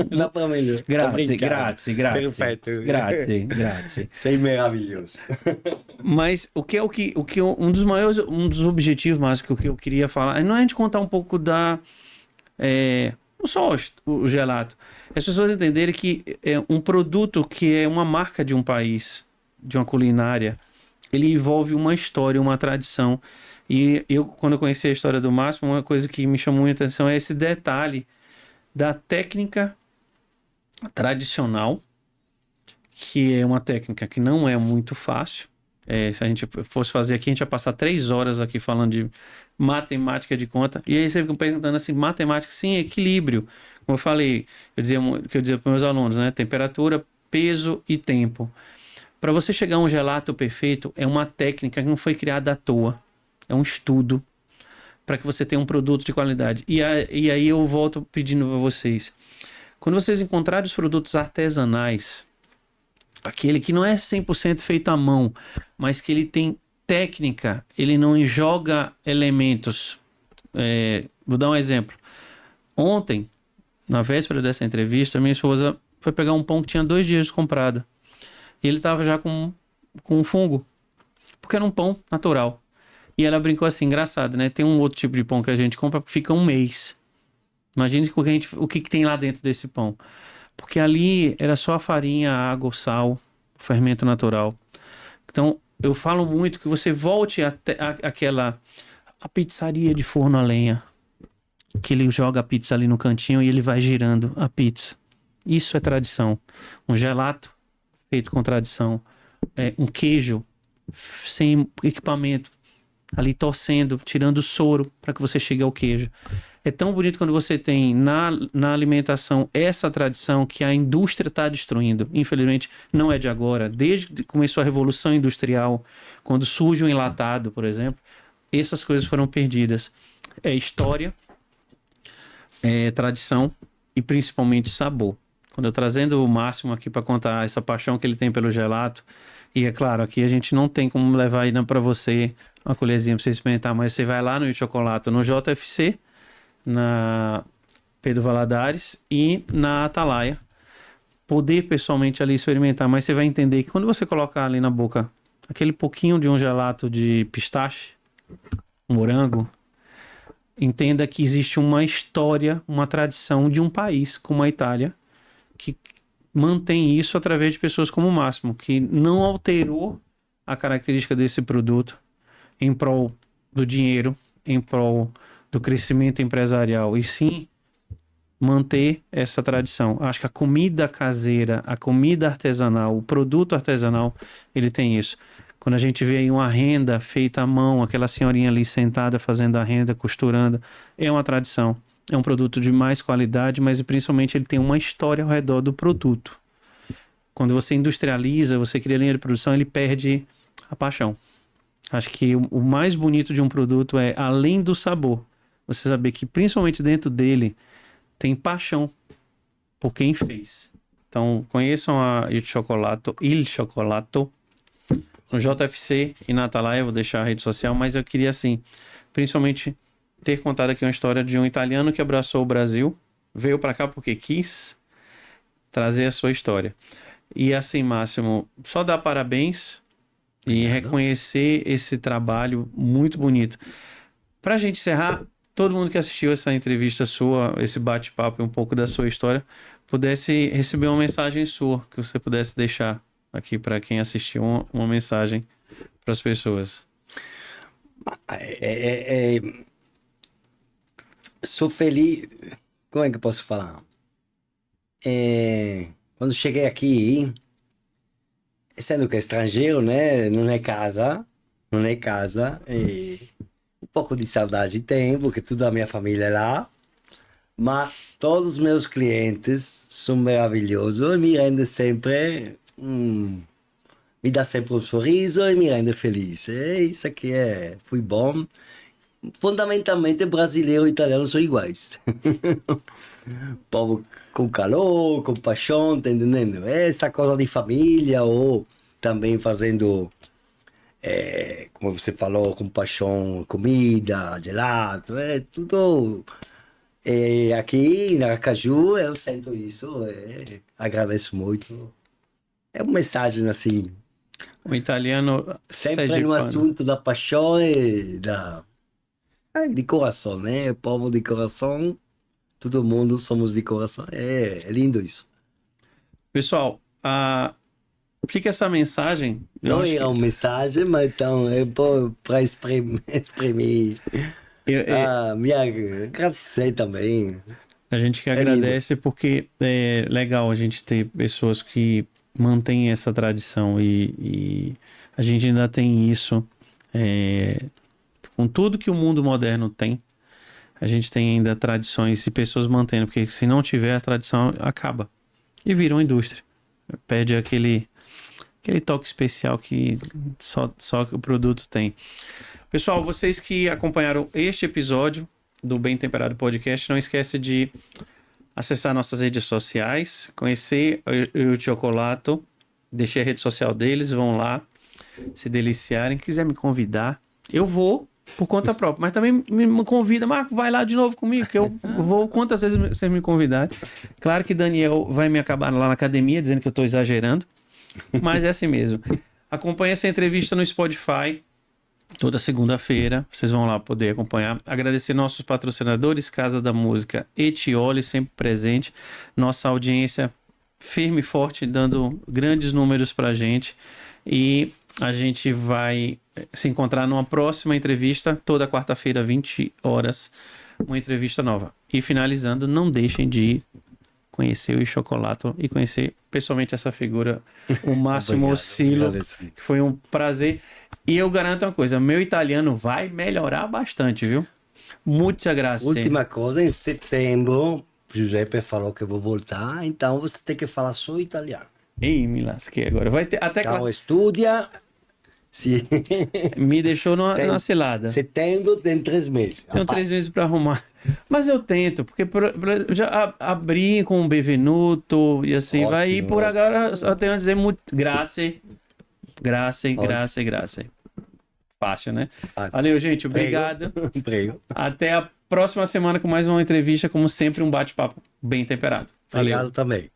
Dá para melhorar. Grazie. Perfeito. Grazie. Sei maravilhoso. Mas um dos objetivos mais que eu queria falar, não é a gente contar um pouco não só o gelato. As pessoas entenderem que é um produto que é uma marca de um país, de uma culinária, ele envolve uma história, uma tradição. E quando eu conheci a história do Máximo, uma coisa que me chamou muita atenção é esse detalhe da técnica tradicional, que é uma técnica que não é muito fácil. Se a gente fosse fazer aqui, a gente ia passar 3 horas aqui falando de matemática de conta. E aí você fica perguntando assim, matemática, sim, equilíbrio. Como eu falei, eu dizia para meus alunos, né? Temperatura, peso e tempo. Para você chegar a um gelato perfeito, é uma técnica que não foi criada à toa. É um estudo para que você tenha um produto de qualidade. E aí eu volto pedindo para vocês. Quando vocês encontrarem os produtos artesanais, aquele que não é 100% feito à mão, mas que ele tem técnica, ele não joga elementos. Vou dar um exemplo. Ontem, na véspera dessa entrevista, minha esposa foi pegar um pão que tinha 2 dias comprado. E ele estava já com fungo, porque era um pão natural. E ela brincou assim, engraçado, né? Tem um outro tipo de pão que a gente compra que fica um mês. Imagine o que tem lá dentro desse pão. Porque ali era só a farinha, a água, o sal, o fermento natural. Então, eu falo muito que você volte até a pizzaria de forno a lenha. Que ele joga a pizza ali no cantinho e ele vai girando a pizza. Isso é tradição. Um gelato feito com tradição. Um queijo sem equipamento, ali torcendo, tirando o soro para que você chegue ao queijo. É tão bonito quando você tem na alimentação essa tradição que a indústria está destruindo. Infelizmente, não é de agora. Desde que começou a Revolução Industrial, quando surge o enlatado, por exemplo, essas coisas foram perdidas. É história, é tradição e principalmente sabor. Quando eu trazendo o Máximo aqui para contar essa paixão que ele tem pelo gelato, e é claro, aqui a gente não tem como levar ainda para você uma colherzinha para você experimentar, mas você vai lá no Chocolate, no JFC, na Pedro Valadares e na Atalaia, poder pessoalmente ali experimentar, mas você vai entender que quando você colocar ali na boca aquele pouquinho de um gelato de pistache, morango, entenda que existe uma história, uma tradição de um país como a Itália, que mantém isso através de pessoas como o Máximo, que não alterou a característica desse produto em prol do dinheiro, em prol do crescimento empresarial, e sim manter essa tradição. Acho que a comida caseira, a comida artesanal, o produto artesanal, ele tem isso. Quando a gente vê aí uma renda feita à mão, aquela senhorinha ali sentada fazendo a renda, costurando, é uma tradição. É um produto de mais qualidade, mas principalmente ele tem uma história ao redor do produto. Quando você industrializa, você cria linha de produção, ele perde a paixão. Acho que o mais bonito de um produto é, além do sabor, você saber que principalmente dentro dele tem paixão por quem fez. Então, conheçam Il Cioccolato, no JFC e na Atalaia, vou deixar a rede social, mas eu queria, assim, principalmente ter contado aqui uma história de um italiano que abraçou o Brasil, veio para cá porque quis trazer a sua história. E assim, Máximo, só dar parabéns e reconhecer esse trabalho muito bonito. Para a gente encerrar, todo mundo que assistiu essa entrevista sua, esse bate-papo e um pouco da sua história, pudesse receber uma mensagem sua, que você pudesse deixar aqui para quem assistiu, uma mensagem para as pessoas. Sou feliz. Como é que eu posso falar? Quando cheguei aqui, sendo que é estrangeiro, né? Não é casa. Um pouco de saudade tem, porque toda a minha família é lá. Mas todos os meus clientes são maravilhosos e me rendem sempre. Me dá sempre um sorriso e me rende feliz. Isso aqui foi bom. Fundamentalmente, brasileiro e italiano são iguais. Povo com calor, com paixão, tá entendendo? Essa coisa de família, ou também fazendo, como você falou, com paixão, comida, gelato, tudo. Aqui em Aracaju eu sinto isso, agradeço muito. É uma mensagem assim. O italiano sempre no assunto da paixão e de coração, né? Povo de coração, todo mundo somos de coração. É lindo isso. Pessoal, fica essa mensagem. Não é uma mensagem, mas então para exprimir. Me agradecer também. A gente que agradece lindo. Porque é legal a gente ter pessoas que mantêm essa tradição e a gente ainda tem isso com tudo que o mundo moderno tem. A gente tem ainda tradições e pessoas mantendo, porque se não tiver a tradição acaba e vira uma indústria, perde aquele toque especial que só o produto tem. Pessoal, vocês que acompanharam este episódio do Bem Temperado Podcast, não esquece de acessar nossas redes sociais, conhecer o Cioccolato, deixei a rede social deles, vão lá se deliciarem. Quiser me convidar, eu vou por conta própria, mas também me convida, Marco, vai lá de novo comigo, que eu vou quantas vezes vocês me convidarem. Claro que Daniel vai me acabar lá na academia, dizendo que eu estou exagerando, mas é assim mesmo. Acompanhe essa entrevista no Spotify, toda segunda-feira, vocês vão lá poder acompanhar. Agradecer nossos patrocinadores, Casa da Música Etioli, sempre presente. Nossa audiência firme e forte, dando grandes números pra gente. E a gente vai se encontrar numa próxima entrevista, toda quarta-feira, 20 horas, uma entrevista nova. E finalizando, não deixem de conhecer o Chocolate e conhecer pessoalmente essa figura, o Máximo Silo, Agradeço. que foi um prazer. E eu garanto uma coisa, meu italiano vai melhorar bastante, viu? Muita graça. Última coisa, em setembro, Giuseppe falou que vou voltar, então você tem que falar só italiano. Ih, me lasquei agora. Vai ter até Então estudia. Se... me deixou Tem- numa cilada. Setembro tem 3 meses. Tenho Rapaz, 3 meses para arrumar. Mas eu tento, porque já abri com o Benvenuto e assim Ótimo, vai. E por ótimo. agora só tenho a dizer muito graça. Fácil, né? Fácil. Valeu, gente. Obrigado. Prego. Até a próxima semana com mais uma entrevista. Como sempre, um bate-papo bem temperado. Valeu. Obrigado também.